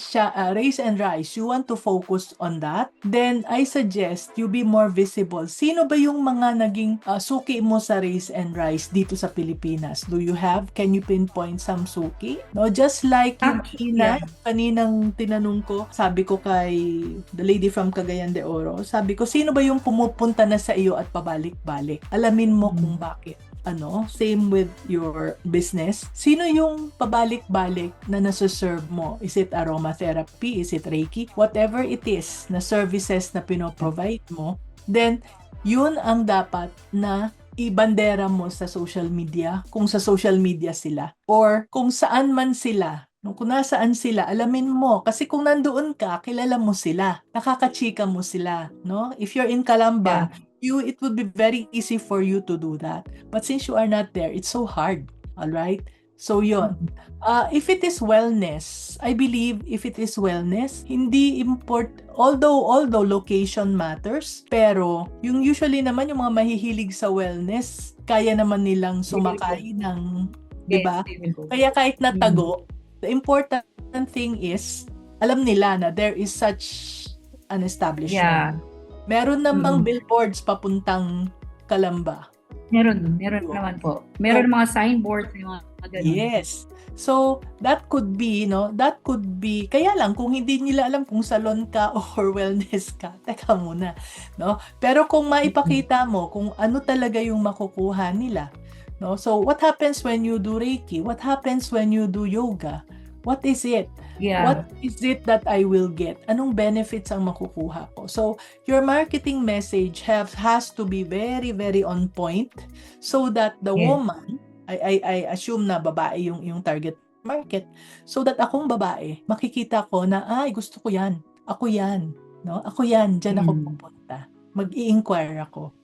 Rise, you want to focus on that, then I suggest you be more visible. Sino ba yung mga naging suki mo sa Raise and Rise dito sa Pilipinas? Do you have? Can you pinpoint some suki? No, just like yung kaninang tinanong ko, sabi ko kay the lady from Cagayan de Oro, sabi ko, sino ba yung pumupunta na sa iyo at pabalik-balik? Alamin mo kung bakit. Same with your business. Sino yung pabalik-balik na nasa-serve mo? Is it aromatherapy? Is it Reiki? Whatever it is na services na pinoprovide mo, then yun ang dapat na ibandera mo sa social media, kung sa social media sila. Or kung saan man sila, kung nasaan sila, alamin mo. Kasi kung nandoon ka, kilala mo sila. Nakakachika mo sila. No? If you're in Calamba, it would be very easy for you to do that. But since you are not there, it's so hard. All right? So yun. If it is wellness, I believe if it is wellness, hindi although location matters, pero yung usually naman yung mga mahihilig sa wellness, kaya naman nilang sumakay ng, di ba? Kaya kahit natago, the important thing is, alam nila na there is such an establishment. Meron namang billboards papuntang Calamba. Meron naman po. Meron mga signboards, mga ganun. Yes. So, that could be, kaya lang, kung hindi nila alam kung salon ka or wellness ka, teka muna, no? Pero kung maipakita mo kung ano talaga yung makukuha nila, no? So, what happens when you do Reiki? What happens when you do yoga? What is it? What is it that I will get? Anong benefits ang makukuha ko? So, your marketing message has to be very, very on point so that the woman, I assume na babae yung target market, so that akong babae, makikita ko na, gusto ko yan. Ako yan. No? Ako yan. Diyan ako pupunta. Mag-i-inquire ako.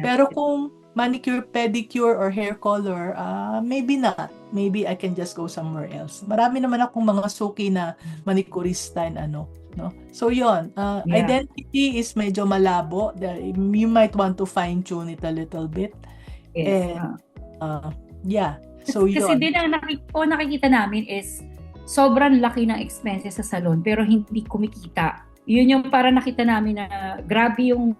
Pero kung manicure, pedicure, or hair color, maybe not. Maybe I can just go somewhere else. Marami naman akong mga suki na manicurista and no? So yon, identity is medyo malabo. You might want to fine-tune it a little bit. And, so yun. Kasi din ang nakikita namin is sobrang laki ng expenses sa salon pero hindi kumikita. Yun yung para nakita namin na grabe yung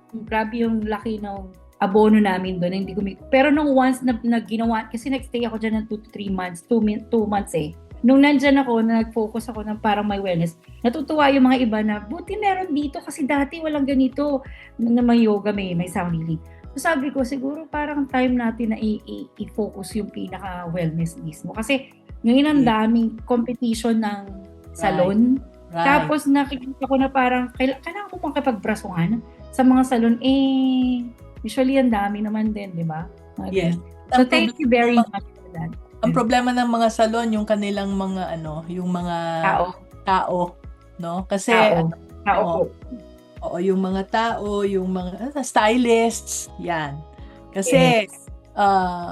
laki ng abono namin doon, hindi kumikita. Pero nung once na ginawa, kasi nagstay ako dyan ng 2 to 3 months, 2 months eh. Nung nandyan ako, nag-focus ako ng parang may wellness, natutuwa yung mga iba na, buti meron dito kasi dati walang ganito na may yoga, may sarili. So sabi ko, siguro parang time natin na i-focus yung pinaka-wellness mismo. Kasi ngayon ang daming competition ng salon. Right. Tapos nakikita ko na parang, kailangan ko makipagbrasuhan sa mga salon, usually ang dami naman din, di ba? Yes. So thank you very much for that. Ang problema ng mga salon, yung kanilang mga yung mga tao, no? Kasi yung mga tao, yung mga stylists, yan. Kasi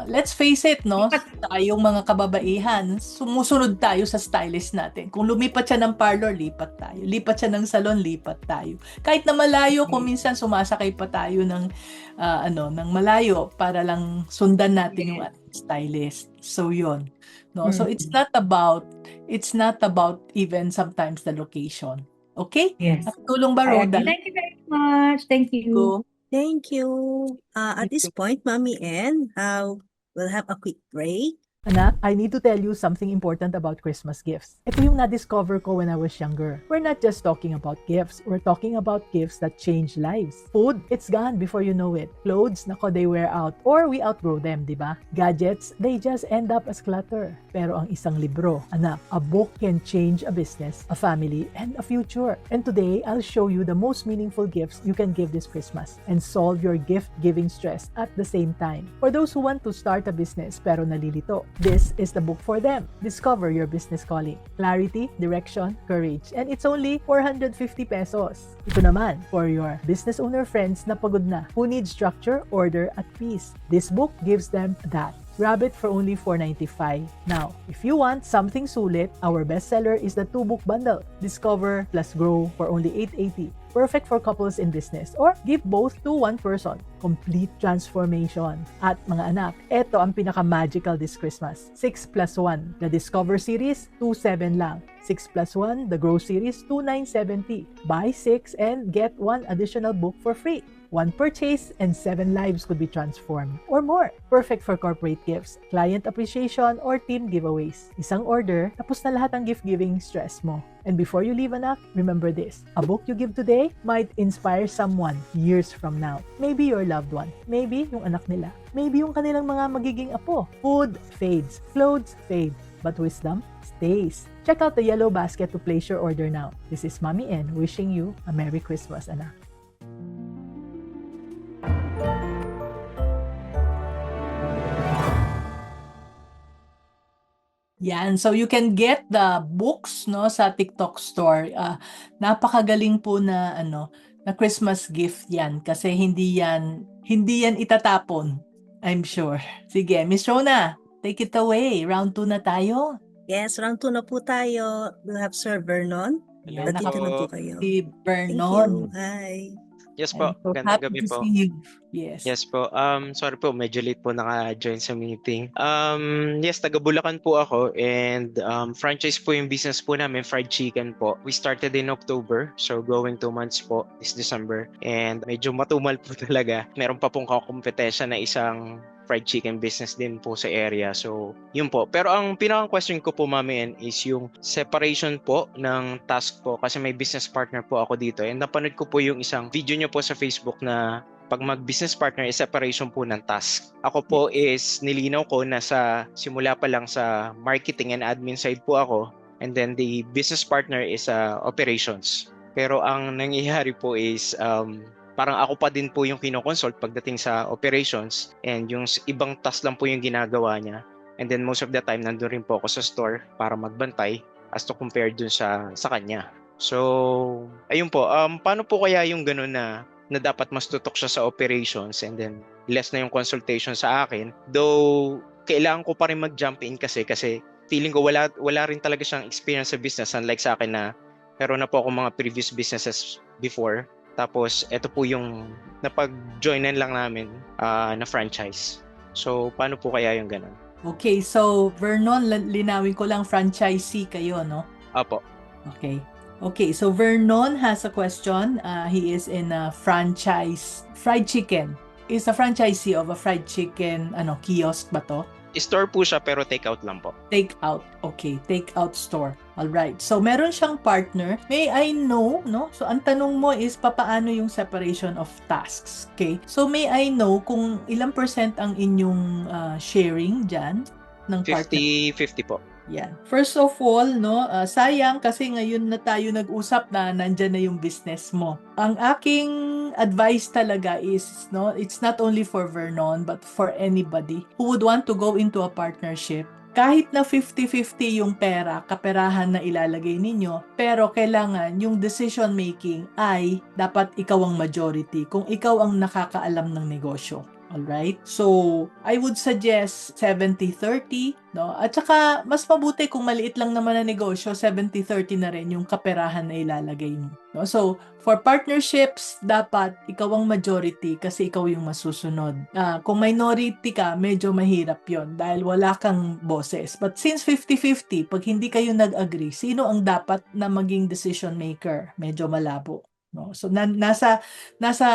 let's face it, no? Tayong mga kababaihan, sumusunod tayo sa stylist natin. Kung lumipat siya ng parlor, lipat tayo. Lipat siya ng salon, lipat tayo. Kahit na malayo, kung minsan sumasakay pa tayo ng ng malayo para lang sundan natin yung ating stylist. So yun. No? So it's not about even sometimes the location. Okay? Yes. Tulong ba, I Roda? agree. Thank you very much. Thank you. Thank you. At this point, Mommy Ann, we'll have a quick break. Anak, I need to tell you something important about Christmas gifts. Ito yung na-discover ko when I was younger. We're not just talking about gifts. We're talking about gifts that change lives. Food, it's gone before you know it. Clothes, nako, they wear out. Or we outgrow them, di ba? Gadgets, they just end up as clutter. Pero ang isang libro, anak, a book can change a business, a family, and a future. And today, I'll show you the most meaningful gifts you can give this Christmas and solve your gift-giving stress at the same time. For those who want to start a business pero nalilito, this is the book for them. Discover your business calling. Clarity, direction, courage. And it's only 450 pesos. Ito naman, for your business owner friends na pagod na, who need structure, order, at peace. This book gives them that. Grab it for only $4.95. Now, if you want something sulit, our bestseller is the 2-book bundle. Discover plus Grow for only $8.80. Perfect for couples in business or give both to one person. Complete transformation. At mga anak, ito ang pinaka-magical this Christmas. 6+1. The Discover series, $2.7 lang. 6+1, the Grow series, $2.970. Buy 6 and get 1 additional book for free. 1 purchase and 7 lives could be transformed or more. Perfect for corporate gifts, client appreciation, or team giveaways. Isang order, tapos na lahat ang gift-giving stress mo. And before you leave, anak, remember this. A book you give today might inspire someone years from now. Maybe your loved one. Maybe yung anak nila. Maybe yung kanilang mga magiging apo. Food fades. Clothes fade. But wisdom stays. Check out the yellow basket to place your order now. This is Mommy N wishing you a Merry Christmas, anak. Yan. So you can get the books no sa TikTok store. Napakagaling po na na Christmas gift 'yan kasi hindi yan itatapon. I'm sure. Sige, Miss Rona, take it away. Round 2 na tayo. Yes, round 2 na po tayo. We'll have Sir Vernon. Yan, Nandito na po kayo. si Thank Vernon. you. Hi. Yes po, I'm so magandang happy gabi to po. see you. Yes. Yes po. Sorry po, medyo late po naka-join sa meeting. Yes, taga Bulacan po ako and franchise po yung business po namin, fried chicken po. We started in October, so going 2 months po this December. And medyo matumal po talaga. Meron pa pong kakompetensya na isang fried chicken business din po sa area. So, yun po. Pero ang pinaka-question ko po, Mami, is yung separation po ng task po kasi may business partner po ako dito. And napanood ko po yung isang video nyo po sa Facebook na pag mag-business partner is separation po ng task. Ako po is nilinaw ko na sa simula pa lang sa marketing and admin side po ako. And then the business partner is operations. Pero ang nangyayari po is parang ako pa din po yung kinoconsult pagdating sa operations and yung ibang task lang po yung ginagawa niya. And then most of the time nandun rin po ako sa store para magbantay as to compare dun sa kanya. So, ayun po. Paano po kaya yung ganun na dapat mas tutok siya sa operations and then less na yung consultation sa akin? Though, kailangan ko pa rin mag-jump in kasi feeling ko wala rin talaga siyang experience sa business unlike sa akin na meron na po ako mga previous businesses before. Tapos, ito po yung napag-joinan lang namin na franchise. So, paano po kaya yung ganun? Okay, so Vernon, linawin ko lang, franchisee kayo, no? Apo. Okay. Okay, so Vernon has a question. He is in a franchise, fried chicken. Is a franchisee of a fried chicken, kiosk ba to? Store po siya pero take out lang po. Take out. Okay, take out store. All right. So meron siyang partner. May I know, no? So ang tanong mo is papaano yung separation of tasks. Okay? So may I know kung ilang % ang inyong sharing diyan ng partner? 50-50 po. Yan. First of all, no, sayang kasi ngayon na tayo nag-usap na nandyan na yung business mo. Ang aking advice talaga is, no, it's not only for Vernon but for anybody who would want to go into a partnership. Kahit na 50-50 yung pera, kaperahan na ilalagay ninyo, pero kailangan yung decision making ay dapat ikaw ang majority kung ikaw ang nakakaalam ng negosyo. Alright? So, I would suggest 70-30, no? At saka, mas mabuti kung maliit lang naman na negosyo, 70-30 na rin yung kaperahan na ilalagay mo. No? So, for partnerships, dapat ikaw ang majority kasi ikaw yung masusunod. Kung minority ka, medyo mahirap yon dahil wala kang boses. But since 50-50, pag hindi kayo nag-agree, sino ang dapat na maging decision maker? Medyo malabo. No? So nasa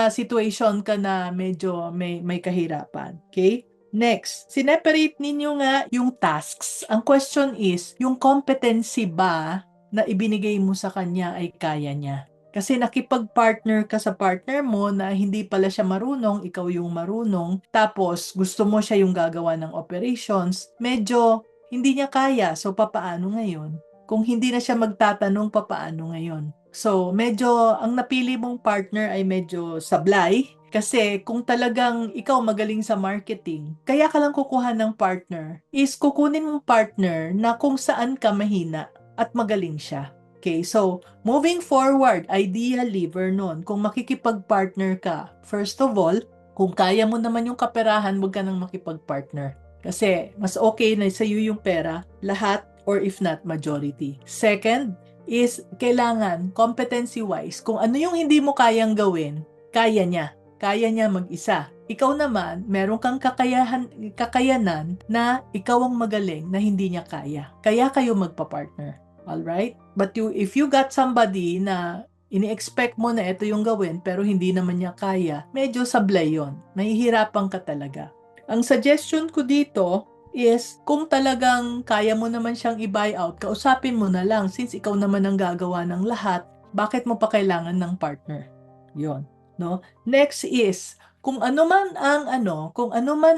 situation ka na medyo may kahirapan. Okay? Next, sineparate ninyo nga yung tasks. Ang question is, yung competency ba na ibinigay mo sa kanya ay kaya niya? Kasi nakipag-partner ka sa partner mo na hindi pala siya marunong, ikaw yung marunong, tapos gusto mo siya yung gagawa ng operations, medyo hindi niya kaya. So papaano ngayon? Kung hindi na siya magtatanong, papaano ngayon? So, medyo ang napili mong partner ay medyo sablay kasi kung talagang ikaw magaling sa marketing, kaya ka lang kukuha ng partner is kukunin mong partner na kung saan ka mahina at magaling siya. Okay, so moving forward, ideally, Vernon, kung makikipag-partner ka, first of all, kung kaya mo naman yung kaperahan, huwag ka nang makipag-partner. Kasi mas okay na sa iyo yung pera, lahat or if not, majority. Second, is kailangan competency-wise, kung ano yung hindi mo kayang gawin, kaya niya. Kaya niya mag-isa. Ikaw naman, meron kang kakayanan na ikaw ang magaling na hindi niya kaya. Kaya kayo magpa-partner. Alright? But if you got somebody na ini-expect mo na ito yung gawin pero hindi naman niya kaya, medyo sablay yun. Mahihirapan ka talaga. Ang suggestion ko dito is kung talagang kaya mo naman siyang i-buy out, kausapin mo na lang since ikaw naman ang gagawa ng lahat, bakit mo pa kailangan ng partner? Yon, no? Next is kung ano man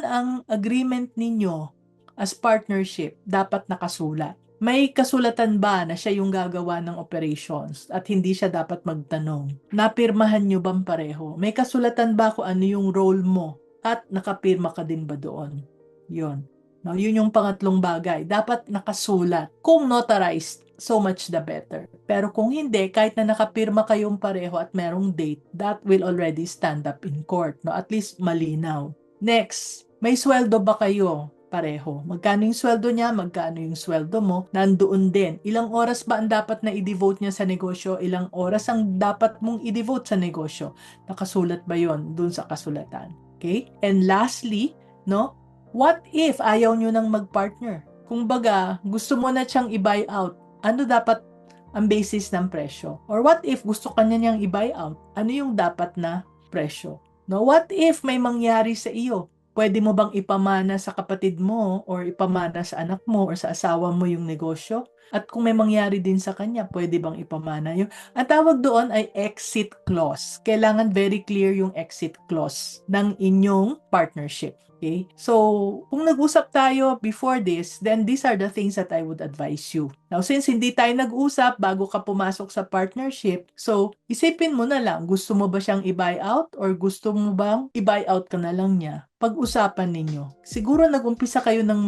ang agreement ninyo as partnership, dapat nakasulat. May kasulatan ba na siya yung gagawa ng operations at hindi siya dapat magtanong? Napirmahan nyo bang pareho? May kasulatan ba kung ano yung role mo at nakapirma ka din ba doon? Yon. No, yun yung pangatlong bagay. Dapat nakasulat. Kung notarized, so much the better. Pero kung hindi, kahit na nakapirma kayong pareho at merong date, that will already stand up in court. No? At least malinaw. Next, may sweldo ba kayo pareho? Magkano yung sweldo niya? Magkano yung sweldo mo? Nandoon din. Ilang oras ba ang dapat na i-devote niya sa negosyo? Ilang oras ang dapat mong i-devote sa negosyo? Nakasulat ba yon dun sa kasulatan? Okay? And lastly, no? What if ayaw nyo nang mag-partner? Kung baga, gusto mo na siyang i-buy out, ano dapat ang basis ng presyo? Or what if gusto ka niyang i-buy out, ano yung dapat na presyo? No, what if may mangyari sa iyo? Pwede mo bang ipamana sa kapatid mo or ipamana sa anak mo or sa asawa mo yung negosyo? At kung may mangyari din sa kanya, pwede bang ipamana yun? Ang tawag doon ay exit clause. Kailangan very clear yung exit clause ng inyong partnership. Okay? So, kung nag-usap tayo before this, then these are the things that I would advise you. Now, since hindi tayo nag-usap bago ka pumasok sa partnership, so, isipin mo na lang, gusto mo ba siyang i-buy out or gusto mo bang i-buy out ka na lang niya? Pag-usapan ninyo. Siguro nag-umpisa kayo ng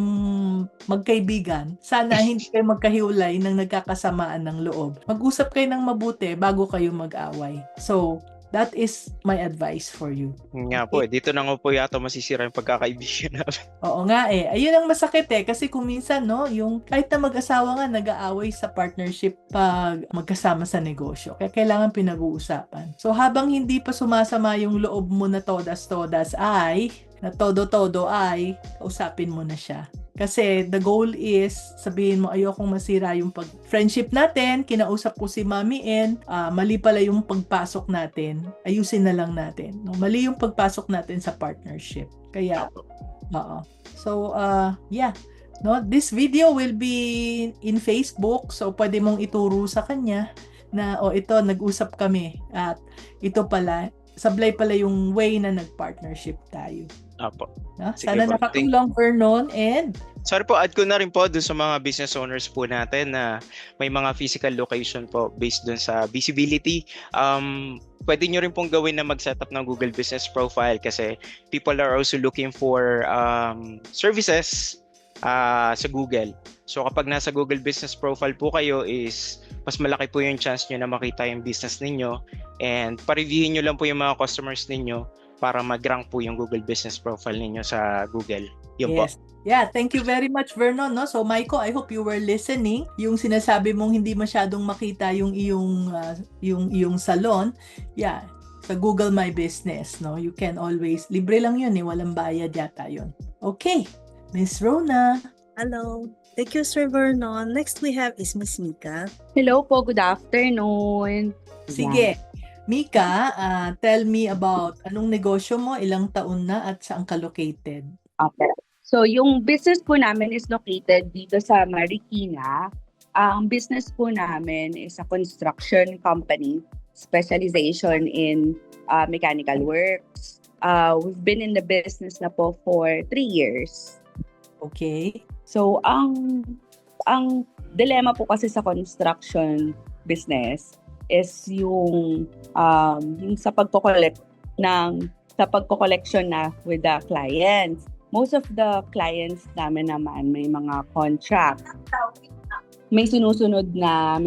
magkaibigan. Sana hindi kayo magkahiwalay ng nagkakasamaan ng loob. Mag-usap kayo ng mabuti bago kayo mag-away. So, that is my advice for you. Nga po, dito na nga po yata masisira yung pagkakaibigan namin. Oo nga eh. Ayun ang masakit eh. Kasi kung minsan, no, yung kahit na mag-asawa nga, nag-aaway sa partnership pag magkasama sa negosyo. Kaya kailangan pinag-uusapan. So habang hindi pa sumasama yung loob mo na todas-todas na todo-todo ay, usapin mo na siya. Kasi the goal is, sabihin mo, ayokong masira yung friendship natin, kinausap ko si Mami N, mali pala yung pagpasok natin, ayusin na lang natin. No? Mali yung pagpasok natin sa partnership. Kaya, So, yeah. No, this video will be in Facebook, so pwede mong ituro sa kanya na, ito, nag-usap kami at ito pala, sablay pala yung way na nag-partnership tayo. Apo. No? Sige Sana po. nakatulong, Vernon, and Sorry po, add ko na rin po dun sa mga business owners po natin na may mga physical location po based dun sa visibility. Pwede nyo rin pong gawin na mag-setup ng Google Business Profile kasi people are also looking for services sa Google. So kapag nasa Google Business Profile po kayo is mas malaki po yung chance nyo na makita yung business ninyo and pa-reviewin nyo lang po yung mga customers ninyo para mag-rank po yung Google Business Profile ninyo sa Google. Yun po. Yes. Yeah, thank you very much, Vernon. No? So, Maiko, I hope you were listening. Yung sinasabi mong hindi masyadong makita yung iyong salon, yeah, sa Google My Business, no? You can always, libre lang yun, walang bayad yata yun. Okay, Miss Rona. Hello. Thank you, Sir Vernon. Next we have is Miss Mika. Hello po, good afternoon. Sige. Mika, tell me about anong negosyo mo, ilang taon na at saan ka located? Okay. So, yung business po namin is located dito sa Marikina. Ang business po namin is a construction company, specialization in mechanical works. We've been in the business na po for 3 years. Okay. So, ang dilemma po kasi sa construction business is yung sa pagko-collection na with the clients. Most of the clients namin naman may mga contract. May sinusunod na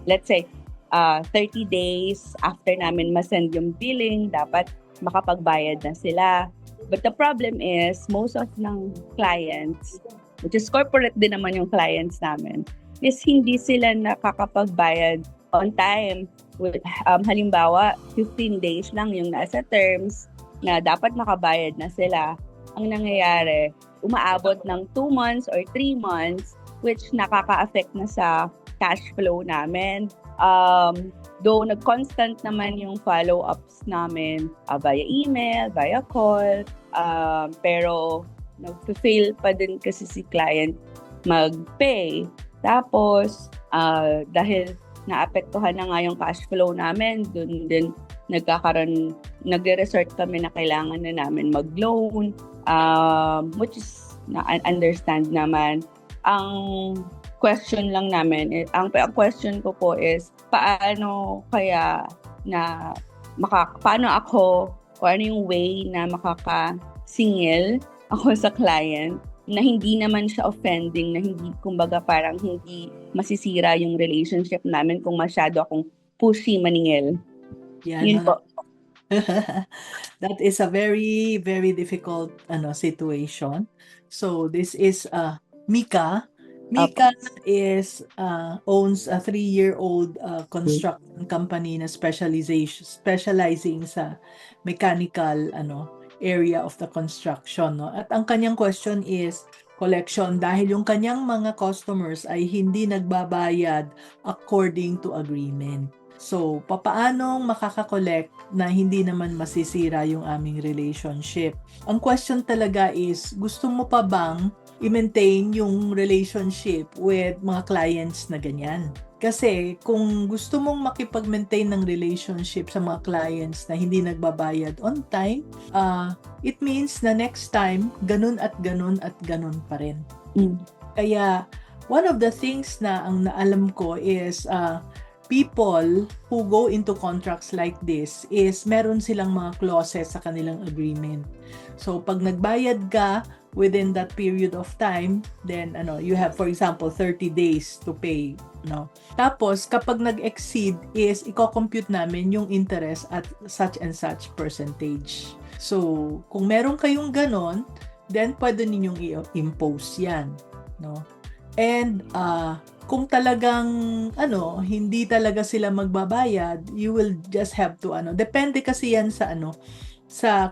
let's say 30 days after namin ma-send yung billing, dapat makapagbayad na sila. But the problem is, most of ng clients, which is corporate din naman yung clients namin, is hindi sila nakakapagbayad on time. Halimbawa, 15 days lang yung nasa terms na dapat makabayad na sila. Ang nangyayari, umaabot ng 2 months or 3 months, which nakaka-affect na sa cash flow namin. Though nag-constant naman yung follow-ups namin via email, via call, pero nag-fail pa din kasi si client mag-pay. Tapos, dahil naapektuhan na nga yung cash flow namin, dun din nagre-resort kami na kailangan na namin mag-loan, which is na-understand naman. Ang question lang namin, ang question ko po is, paano ako, o ano yung way na makakasingil ako sa client na hindi naman siya offending, na hindi, kumbaga parang hindi masisira yung relationship namin kung masyado akong pushy maningil. Yun po. That is a very, very difficult situation. So this is Mika. Mika is owns a 3-year-old construction company na specializing sa mechanical area of the construction, no? At ang kanyang question is collection dahil yung kanyang mga customers ay hindi nagbabayad according to agreement. So, papaanong makaka-collect na hindi naman masisira yung aming relationship? Ang question talaga is, gusto mo pa bang i-maintain yung relationship with mga clients na ganyan? Kasi kung gusto mong makipag-maintain ng relationship sa mga clients na hindi nagbabayad on time, it means na next time, ganun at ganun at ganun pa rin. Kaya, one of the things na ang naalam ko is people who go into contracts like this is meron silang mga clauses sa kanilang agreement. So, pag nagbayad ka within that period of time, then you have, for example, 30 days to pay. Tapos, kapag nag-exceed is, i-compute namin yung interest at such and such percentage. So, kung meron kayong ganon, then pwede ninyong i-impose yan. And, kung talagang, hindi talaga sila magbabayad, you will just have to, depende kasi yan sa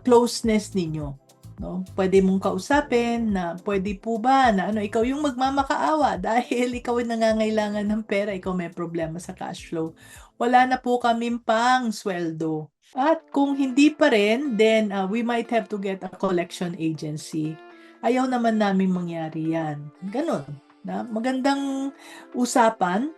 closeness ninyo. Pwede mong kausapin na pwede po ba na ikaw yung magmamakaawa dahil ikaw ay nangangailangan ng pera, ikaw may problema sa cash flow. Wala na po kaming pang sweldo. At kung hindi pa rin, then we might have to get a collection agency. Ayaw naman namin mangyari yan. Ganon. Magandang usapan,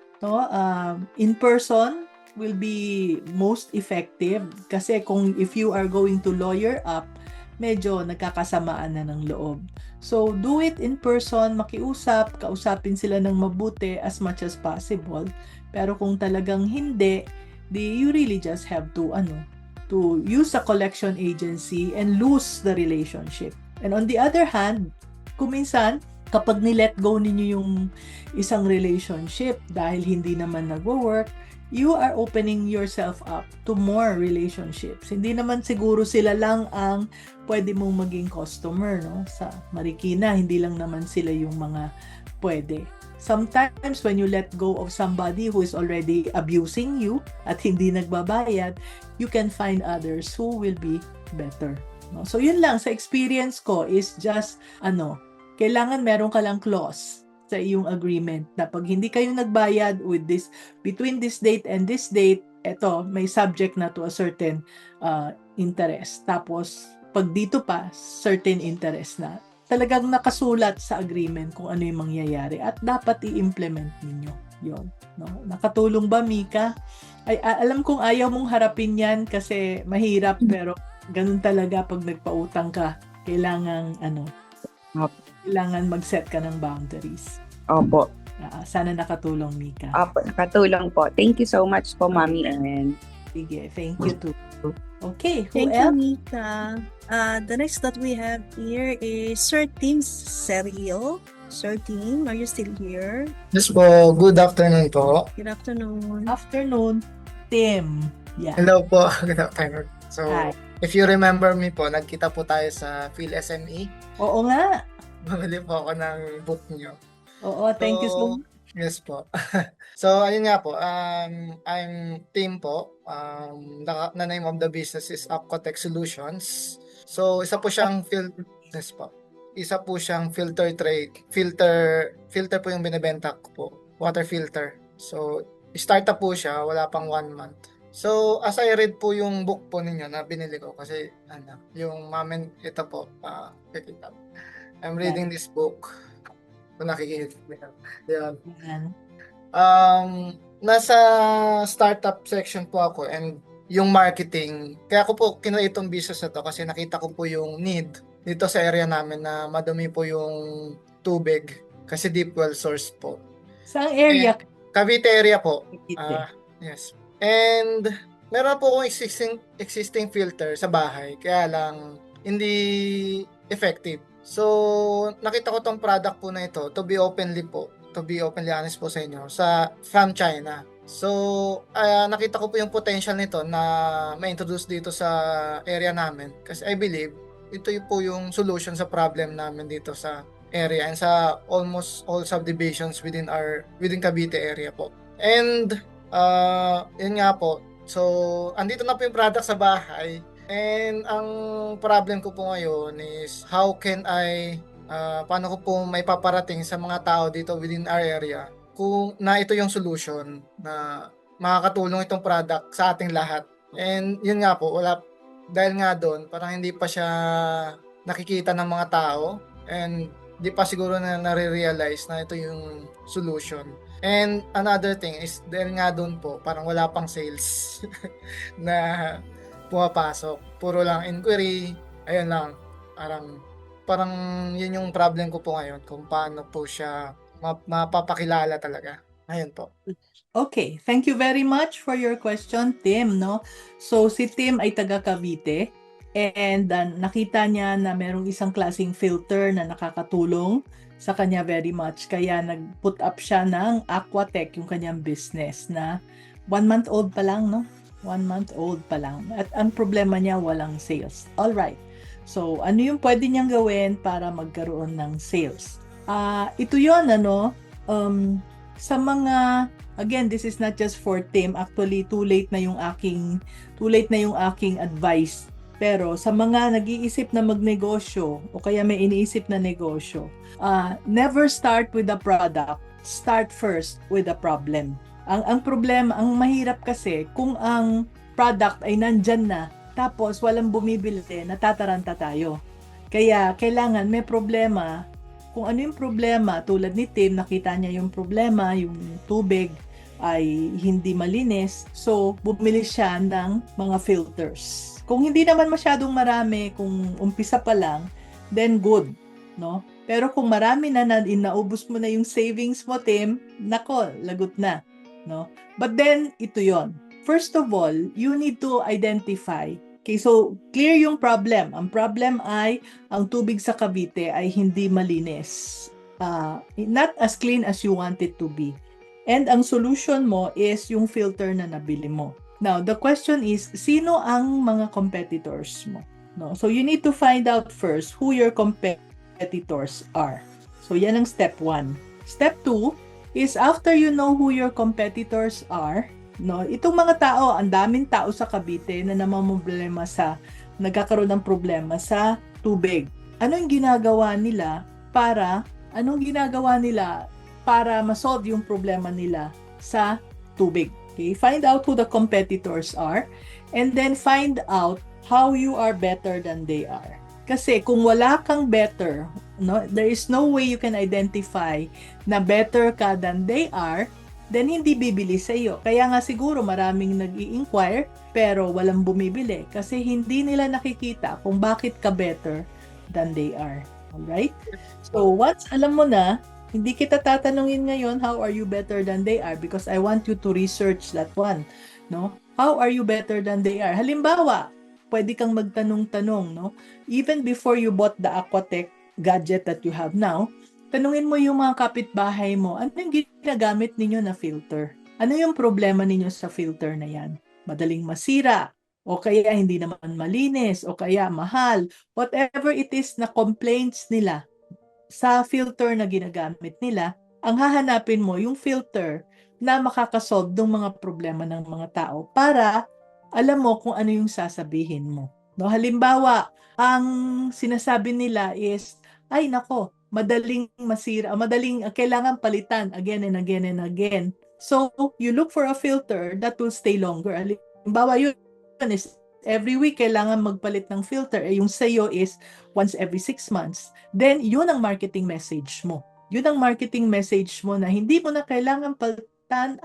in person will be most effective kasi if you are going to lawyer up, medyo nagkakasamaan na ng loob. So, do it in person, kausapin sila ng mabuti as much as possible. Pero kung talagang hindi, you really just have to use a collection agency and lose the relationship. And on the other hand, kung minsan, kapag ni-let go ninyo yung isang relationship dahil hindi naman nagwo-work, you are opening yourself up to more relationships. Hindi naman siguro sila lang ang pwede mong maging customer, no? Sa Marikina, hindi lang naman sila yung mga pwede. Sometimes when you let go of somebody who is already abusing you at hindi nagbabayad, you can find others who will be better. No? So yun lang, sa experience ko is just, kailangan meron ka lang clause sa iyong agreement na pag hindi kayo nagbayad with this, between this date and this date, eto, may subject na to a certain interest. Tapos, pag dito pa, certain interest na. Talagang nakasulat sa agreement kung ano yung mangyayari at dapat i-implement ninyo yon. No? Nakatulong ba, Mika? Ay, alam kong ayaw mong harapin yan kasi mahirap, pero ganun talaga pag nagpautang ka. Kailangan mag-set ka ng boundaries. Opo. Sana nakatulong, Mika. Opo, nakatulong po. Thank you so much po, Mami Ellen. Sige, thank you too. Okay, who Thank you, else? Mika. The next that we have here is Sir Tim Serio. Sir Tim, are you still here? Yes po, good afternoon po. Good afternoon. Afternoon, Tim. Yeah. Hello po, good afternoon. So, Hi. if you remember me po, nagkita po tayo sa PhilSME. Oo nga. Bumili po ako ng book niyo. Oo, thank you so much. Yes po. So, ayun nga po, I'm Tim po. The name of the business is Aquatech Solutions. So, isa po siyang isa po siyang filter po yung binebenta ko po. Water filter. So, startup po siya, wala pang 1 month. So, as I read po yung book po ninyo na binili ko kasi yung mamin, ito po, I'm reading this book. Kung nakikita. Yan. Nasa startup section po ako and yung marketing. Kaya ko po kinuha itong business na to kasi nakita ko po yung need dito sa area namin na madumi po yung tubig kasi deep well source po. Saan area? Cavite area po. Cavite. Yes. And meron po akong existing filter sa bahay kaya lang hindi effective. So, nakita ko tong product po na ito to be openly honest po sa inyo from China. So, nakita ko po yung potential nito na ma-introduce dito sa area namin kasi I believe ito po yung solution sa problem namin dito sa area and sa almost all subdivisions within Cavite area po. And yun nga po. So, andito na po yung product sa bahay. And ang problem ko po ngayon is how can I paano ko po may paparating sa mga tao dito within our area kung na ito yung solution na makakatulong itong product sa ating lahat. And yun nga po, dahil nga doon, parang hindi pa siya nakikita ng mga tao and di pa siguro na nare-realize na ito yung solution. And another thing is dahil nga doon po, parang wala pang sales na pumapasok. Puro lang inquiry. Ayun lang. Parang yun yung problem ko po ngayon kung paano po siya mapapakilala talaga. Ayun po. Okay, thank you very much for your question, Tim, no? So si Tim ay taga Cavite and nakita niya na merong isang klaseng filter na nakakatulong sa kanya very much. Kaya nag-put up siya ng Aquatech, yung kanyang business na 1 month old pa lang, no? 1 month old pa lang. At ang problema niya, walang sales. All right. So, ano yung pwede niyang gawin para magkaroon ng sales? Ito yun, sa mga, again, this is not just for Tim. Actually, too late na yung aking advice. Pero sa mga nag-iisip na magnegosyo o kaya may iniisip na negosyo, never start with the product. Start first with the problem. Ang problema, ang mahirap kasi kung ang product ay nandyan na tapos walang bumibili, natataranta tayo. Kaya kailangan may problema. Kung ano yung problema, tulad ni Tim, nakita niya yung problema, yung tubig ay hindi malinis. So, bumili siya ng mga filters. Kung hindi naman masyadong marami, kung umpisa pa lang, then good, no? Pero kung marami na inaubos mo na yung savings mo, Tim, nako, lagot na. No? But then, ito yon. First of all, you need to identify. Okay, so clear yung problem. Ang problem ay ang tubig sa Cavite ay hindi malinis. not as clean as you want it to be. And ang solution mo is yung filter na nabili mo. Now, the question is, sino ang mga competitors mo? No? So, you need to find out first who your competitors are. So, yan ang step 1. Step 2 is after you know who your competitors are, no, itong mga tao, ang daming tao sa Cavite na nagkakaroon ng problema sa tubig. Anong ginagawa nila para ma-solve yung problema nila sa tubig? Okay, find out who the competitors are and then find out how you are better than they are. Kasi kung wala kang better, no, there is no way you can identify na better ka than they are, then hindi bibili sa iyo. Kaya nga siguro maraming nag-i-inquire pero walang bumibili kasi hindi nila nakikita kung bakit ka better than they are. Alright? So once alam mo na, hindi kita tatanungin ngayon, how are you better than they are? Because I want you to research that one. No? How are you better than they are? Halimbawa, pwede kang magtanong-tanong, no? Even before you bought the Aquatech gadget that you have now, tanungin mo yung mga kapitbahay mo, ano yung ginagamit ninyo na filter? Ano yung problema ninyo sa filter na yan? Madaling masira, o kaya hindi naman malinis, o kaya mahal, whatever it is na complaints nila sa filter na ginagamit nila, ang hahanapin mo yung filter na makakasolve ng mga problema ng mga tao para alam mo kung ano yung sasabihin mo. No, halimbawa, ang sinasabi nila is, ay nako, madaling masira, kailangan palitan again and again and again. So, you look for a filter that will stay longer. Halimbawa, yun is every week kailangan magpalit ng filter. Yung sa'yo is once every 6 months. Then, yun ang marketing message mo. Yun ang marketing message mo na hindi mo na kailangan palitan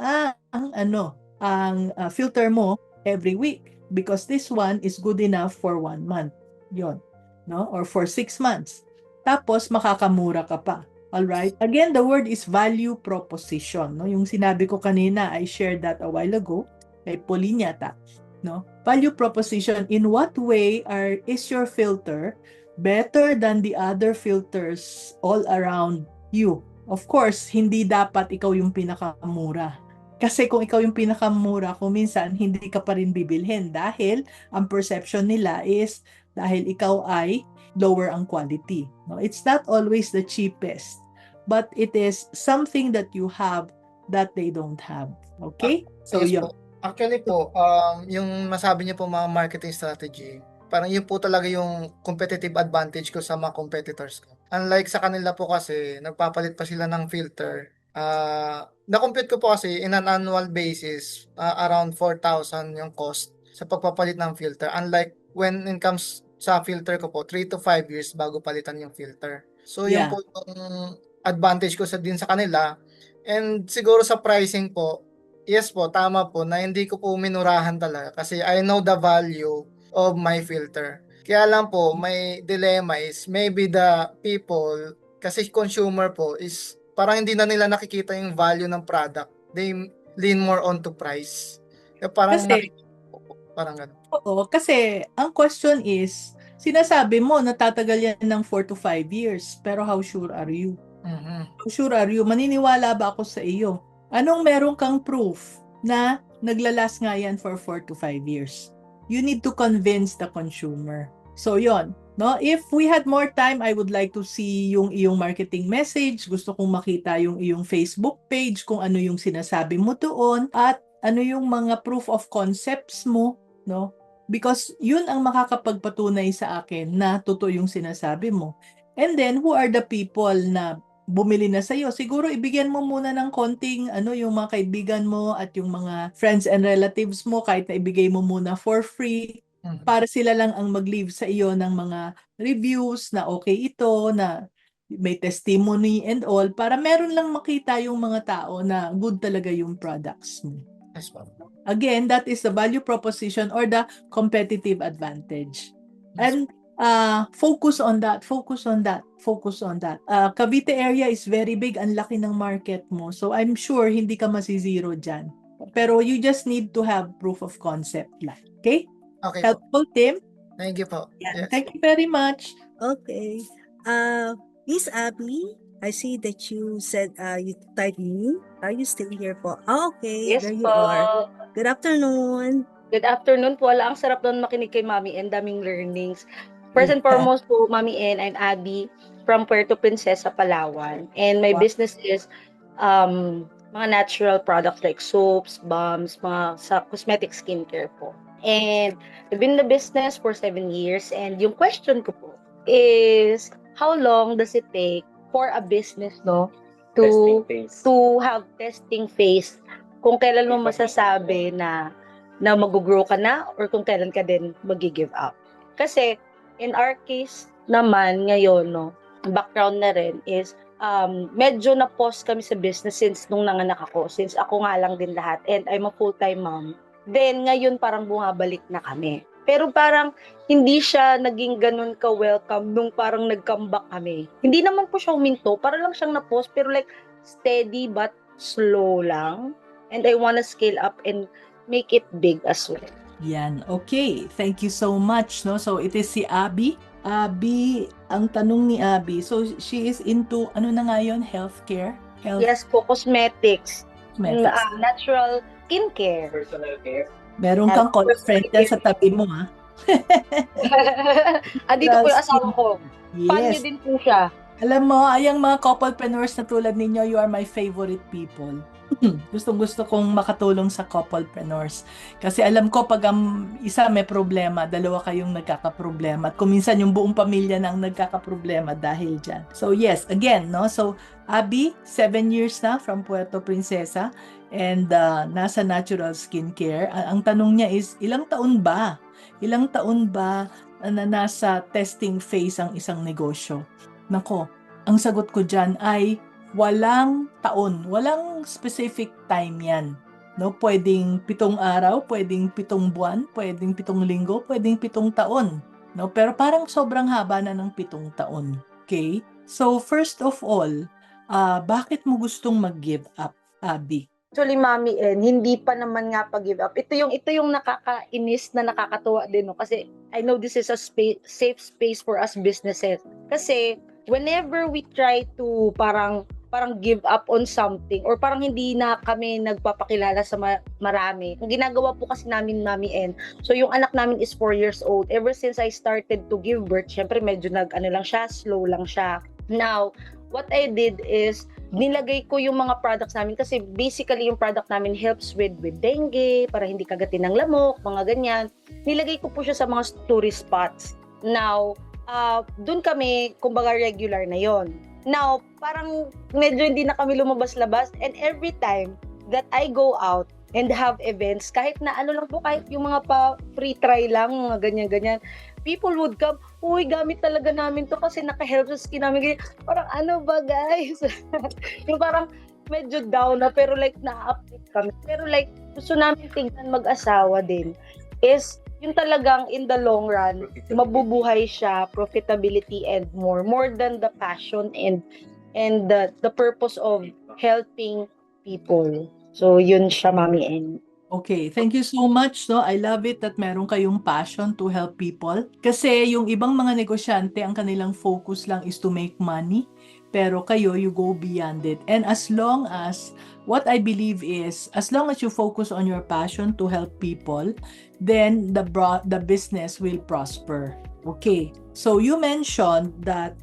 ang filter mo every week because this one is good enough for 1 month. Yun. No? Or for 6 months. Tapos, makakamura ka pa. Alright? Again, the word is value proposition. No? Yung sinabi ko kanina, I shared that a while ago kay Pauline yata. No? Value proposition, in what way is your filter better than the other filters all around you? Of course, hindi dapat ikaw yung pinakamura. Kasi kung ikaw yung pinakamura, kung minsan hindi ka pa rin bibilhin dahil ang perception nila is dahil ikaw ay lower ang quality. No? It's not always the cheapest, but it is something that you have that they don't have. Okay? So, Yes yun. po. Actually po, yung masabi niyo po mga marketing strategy, parang yun po talaga yung competitive advantage ko sa mga competitors ko. Unlike sa kanila po kasi, nagpapalit pa sila ng filter. Na-compute ko po kasi in an annual basis, around 4,000 yung cost sa pagpapalit ng filter. Unlike when it comes sa filter ko po, 3 to 5 years bago palitan yung filter. So yun Yeah. po yung advantage ko din sa kanila. And siguro sa pricing po, yes po, tama po na hindi ko po minurahan talaga kasi I know the value of my filter. Kaya lang po, may dilemma is maybe the people, kasi consumer po, is parang hindi na nila nakikita yung value ng product. They lean more onto price. Kaya parang Kasi- parang ganun. Oo, kasi ang question is, sinasabi mo natatagal yan ng 4 to 5 years, pero how sure are you? Mhm. How sure are you? Maniniwala ba ako sa iyo? Anong meron kang proof na naglalas nga yan for 4 to 5 years? You need to convince the consumer. So yon, no? If we had more time, I would like to see yung iyong marketing message. Gusto kong makita yung iyong Facebook page, kung ano yung sinasabi mo doon, at ano yung mga proof of concepts mo, no? Because yun ang makakapagpatunay sa akin na totoo yung sinasabi mo. And then, who are the people na bumili na sa'yo? Siguro ibigyan mo muna ng konting yung mga kaibigan mo at yung mga friends and relatives mo, kahit na ibigay mo muna for free para sila lang ang mag-leave sa iyo ng mga reviews na okay ito, na may testimony and all, para meron lang makita yung mga tao na good talaga yung products mo. Yes po. Again, that is the value proposition or the competitive advantage. And focus on that. Cavite area is very big. Ang laki ng market mo. So I'm sure hindi ka masizero dyan. Pero you just need to have proof of concept lang. Okay? Okay po. Helpful, Tim? Thank you po. Yeah. Yes. Thank you very much. Okay. Miss Abby, I see that you said you typed me. Are you still here po? Ah, okay. Yes There you po. are. Good afternoon. Good afternoon po. Wala, ang sarap doon makinig kay Mami and daming learnings. First and foremost po, Mami and I'm Abby from Puerto Princesa, Palawan. And my Wow. business is mga natural products like soaps, balms, mga sa cosmetic skincare po. And I've been in the business for 7 years. And yung question ko po is, how long does it take for a business, no, to have testing phase? Kung kailan mo masasabi na mag-grow ka na or kung kailan ka din mag-give up. Kasi in our case naman ngayon, no, background na rin is medyo na-pause kami sa business since nung nanganak ako, since ako nga lang din lahat and I'm a full-time mom. Then ngayon parang bumabalik na kami. Pero parang hindi siya naging ganun ka-welcome nung parang nag-comeback kami. Hindi naman po siya huminto, para lang siyang na-pause pero like steady but slow lang. And I wanna scale up and make it big as well. Yan. Okay. Thank you so much. No? So, it is si Abby. Abby, ang tanong ni Abby, so she is into, ano na nga yun? Healthcare? Health Yes po, cosmetics. cosmetics. Natural skincare. Meron kang call friend dyan sa tabi mo, ha? Andito po yung asawa ko. Fan niyo Yes. din po siya. Alam mo, ayang mga couplepreneurs na tulad ninyo, you are my favorite people. Gustong-gusto kong makatulong sa couplepreneurs. Kasi alam ko, pag ang isa may problema, dalawa kayong nagkakaproblema. At kung minsan yung buong pamilya na ang nagkakaproblema dahil dyan. So yes, again, no? So, Abby, 7 years na from Puerto Princesa and nasa natural skincare. Ang tanong niya is, ilang taon ba? Ilang taon ba na nasa testing phase ang isang negosyo? Nako, ang sagot ko dyan ay walang taon, walang specific time yan. No, pwedeng 7 araw, pwedeng 7 buwan, pwedeng 7 linggo, pwedeng 7 taon. No, pero parang sobrang haba na ng 7 taon. Okay? So first of all, bakit mo gustong mag-give up, Abby? Actually, Mami, hindi pa naman nga pag-give up. Ito yung nakakainis na nakakatuwa din, no? Kasi I know this is a safe space for us businesses. Kasi whenever we try to parang give up on something or parang hindi na kami nagpapakilala sa marami. Ang ginagawa po kasi namin, Mami N, so yung anak namin is 4 years old. Ever since I started to give birth, syempre medyo slow lang siya. Now, what I did is nilagay ko yung mga products namin kasi basically yung product namin helps with dengue, para hindi kagatin ng lamok, mga ganyan. Nilagay ko po siya sa mga tourist spots. Now, dun kami, kumbaga regular na yon. Now, parang medyo hindi na kami lumabas-labas and every time that I go out and have events, kahit na ano lang po, kahit yung mga free try lang, mga ganyan-ganyan, people would come, uy, gamit talaga namin to kasi naka-help sa skin namin. Ganyan. Parang ano ba guys? Yung parang medyo down na pero like na-update kami. Pero like gusto namin tingnan mag-asawa din is yung talagang in the long run, mabubuhay siya, profitability and more than the passion and the purpose of helping people. So yun siya, Mami N. Okay, thank you so much. No? I love it that meron kayong passion to help people. Kasi yung ibang mga negosyante, ang kanilang focus lang is to make money. Pero kayo, you go beyond it. And as long as, what I believe is, as long as you focus on your passion to help people, then the business will prosper. Okay. So you mentioned that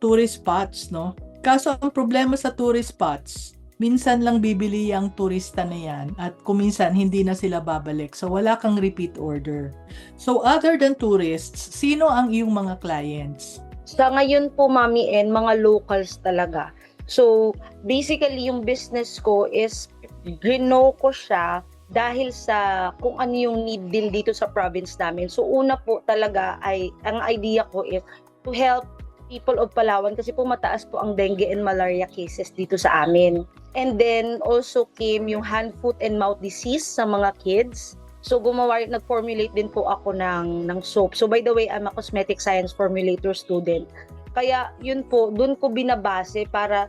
tourist spots, no? Kaso ang problema sa tourist spots, minsan lang bibili ang turista na yan at kuminsan hindi na sila babalik. So wala kang repeat order. So other than tourists, sino ang iyong mga clients? Sa ngayon po, Mami N, mga locals talaga. So basically yung business ko is gino ko siya dahil sa kung ano yung need din dito sa province namin. So una po talaga ay ang idea ko is to help people of Palawan kasi po mataas po ang dengue and malaria cases dito sa amin. And then also came yung hand, foot, and mouth disease sa mga kids. So nag-formulate din po ako ng soap. So by the way, I'm a cosmetic science formulator student. Kaya yun po, dun ko binabase para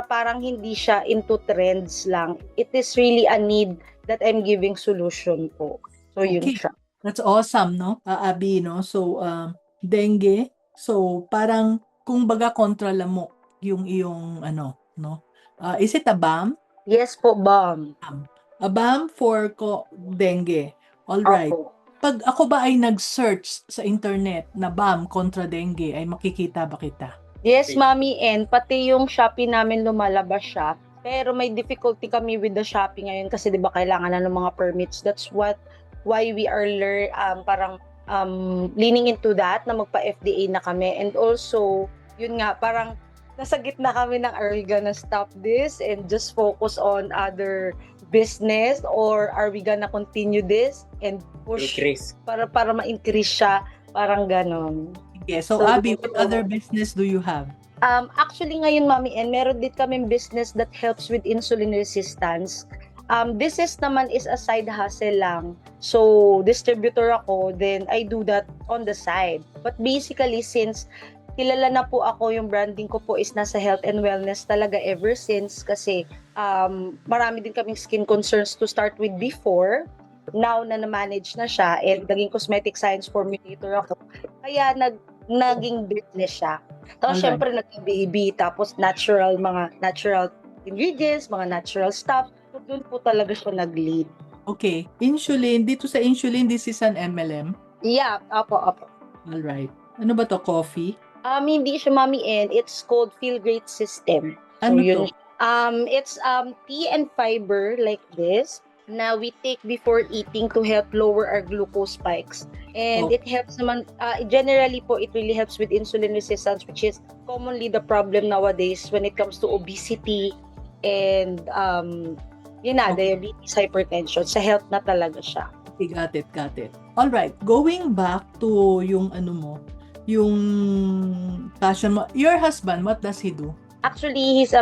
parang hindi siya into trends lang. It is really a need that I'm giving solution po. So yun Okay. siya. That's awesome, no? Abby, no? So, dengue. So, parang, kung baga kontra lamok. yung iyong ano, no? Is it a BAM? Yes po, Bam. A BAM for dengue. All right. Opo. Pag ako ba ay nag-search sa internet na BAM kontra dengue, ay makikita ba kita? Yes, Mami, and pati yung Shopee namin lumalabas siya. Pero may difficulty kami with the Shopee ngayon kasi 'di ba kailangan na ng mga permits. That's why we are parang leaning into that na magpa-FDA na kami. And also, yun nga, parang nasa gitna kami ng, are we gonna stop this and just focus on other business, or are we gonna continue this and push para ma-increase siya, parang ganon. Okay, so Abby, what other business do you have? Actually ngayon, Mami, and meron din kaming business that helps with insulin resistance. This naman is a side hustle lang. So, distributor ako, then I do that on the side. But basically, since kilala na po ako, yung branding ko po is nasa health and wellness talaga ever since, kasi marami din kaming skin concerns to start with before. Now na na-manage na siya, and naging cosmetic science formulator ako. Kaya naging business siya. Tapos Alright. syempre nag-baby, tapos mga natural ingredients, mga natural stuff. So doon po talaga siya nag-lead. Okay, insulin. Dito sa insulin, this is an MLM. Yeah, opo. All right. Ano ba to? Coffee? Hindi siya, Mami, and it's called Feel Great System. Ano to? It's tea and fiber like this na we take before eating to help lower our glucose spikes. And Oh. it helps naman, generally po, it really helps with insulin resistance, which is commonly the problem nowadays when it comes to obesity and diabetes, hypertension. Sa health na talaga siya. Okay, got it. All right. Going back to yung yung passion mo. Your husband, what does he do? Actually, he's a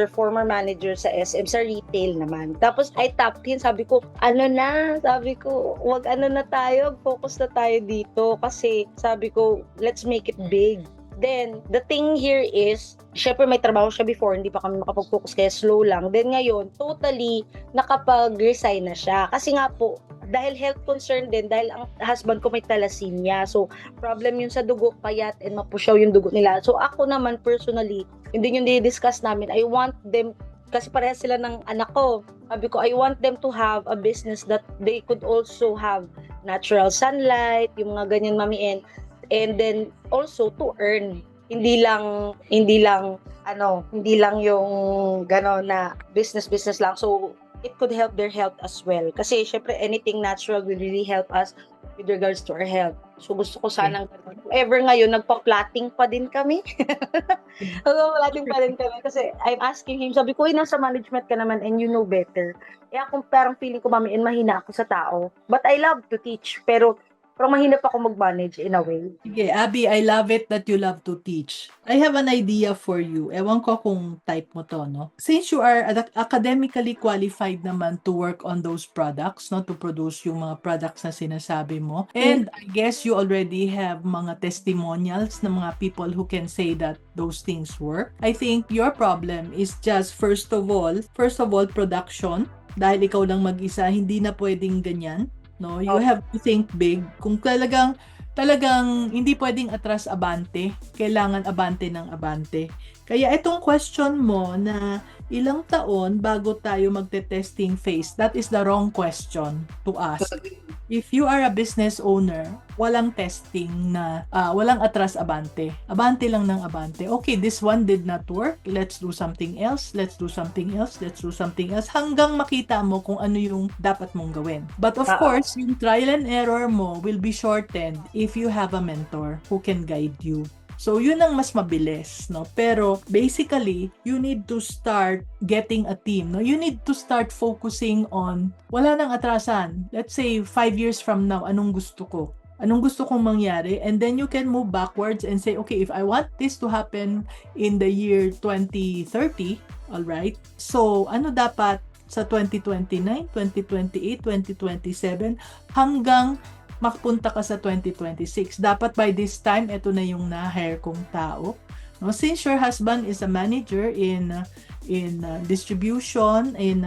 former manager sa SM, sa retail naman. Tapos, I tapped him, sabi ko, wag na tayo, focus na tayo dito. Kasi, sabi ko, let's make it big. Then, the thing here is, syempre may trabaho siya before, hindi pa kami makapag-focus, kaya slow lang. Then ngayon, totally nakapag-resign na siya. Kasi nga po, dahil health concern din, dahil ang husband ko may thalassemia. So, problem yun sa dugo, payat, and mapusyaw yung dugo nila. So, ako naman personally, hindi yung di-discuss namin, I want them, kasi parehas sila ng anak ko. Sabi ko, I want them to have a business that they could also have natural sunlight, yung mga ganyan, Mami, and then also to earn. Hindi lang yung gano'n na business lang. So, it could help their health as well. Kasi, syempre, anything natural will really help us with regards to our health. So, gusto ko sanang gano'n. Ever ngayon, nagpa-plotting pa din kami. Nagpa-plotting pa din kami. Kasi, I'm asking him, sabi ko, nasa management ka naman and you know better. Kaya kung parang feeling ko, Mami, mahina ako sa tao. But I love to teach. Pero mahina pa ako mag-manage in a way. Sige, Abby, I love it that you love to teach. I have an idea for you. Ewan ko kung type mo to, no? Since you are academically qualified naman to work on those products, no? To produce yung mga products na sinasabi mo. And I guess you already have mga testimonials ng mga people who can say that those things work. I think your problem is just first of all, production. Dahil ikaw lang mag-isa, hindi na pwedeng ganyan. No, you have to think big. Kung talagang hindi pwedeng atras abante, kailangan abante ng abante. Kaya itong question mo na ilang taon bago tayo magte-testing phase, that is the wrong question to ask. If you are a business owner, walang testing na, walang atras abante. Abante lang ng abante. Okay, this one did not work. Let's do something else. Hanggang makita mo kung ano yung dapat mong gawin. But of course, yung trial and error mo will be shortened if you have a mentor who can guide you. So, yun ang mas mabilis, no? Pero, basically, you need to start getting a team, no? You need to start focusing on, wala nang atrasan. Let's say, 5 years from now, anong gusto ko? Anong gusto kong mangyari? And then, you can move backwards and say, okay, if I want this to happen in the year 2030, alright? So, ano dapat sa 2029, 2028, 2027, hanggang makapunta ka sa 2026. Dapat by this time, ito na yung na-hire kong tao. No? Since your husband is a manager in distribution, in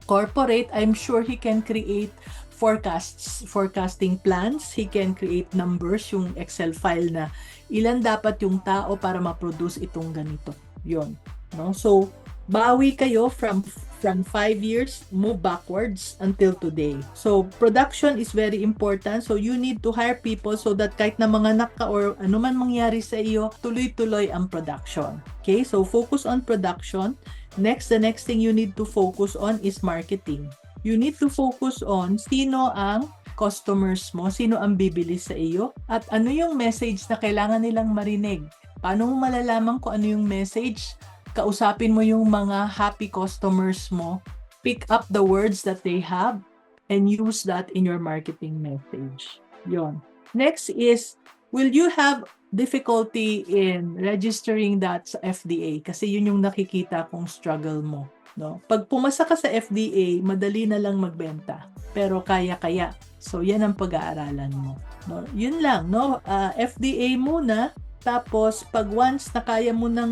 corporate, I'm sure he can create forecasting plans. He can create numbers, yung Excel file na ilan dapat yung tao para ma-produce itong ganito. Yun, no? So, bawi kayo from 5 years, move backwards until today. So, production is very important. So, you need to hire people so that kahit na manganak ka or ano man mangyari sa iyo, tuloy-tuloy ang production. Okay? So, focus on production. Next, the next thing you need to focus on is marketing. You need to focus on sino ang customers mo, sino ang bibili sa iyo, at ano yung message na kailangan nilang marinig. Paano mo malalaman kung ano yung message? Kausapin mo yung mga happy customers mo, pick up the words that they have, and use that in your marketing message. Yon. Next is, will you have difficulty in registering that sa FDA? Kasi yun yung nakikita kong struggle mo. No? Pag pumasa ka sa FDA, madali na lang magbenta. Pero kaya-kaya. So, yan ang pag-aaralan mo. No? Yun lang, no? FDA muna. Tapos, pag once na kaya mo ng,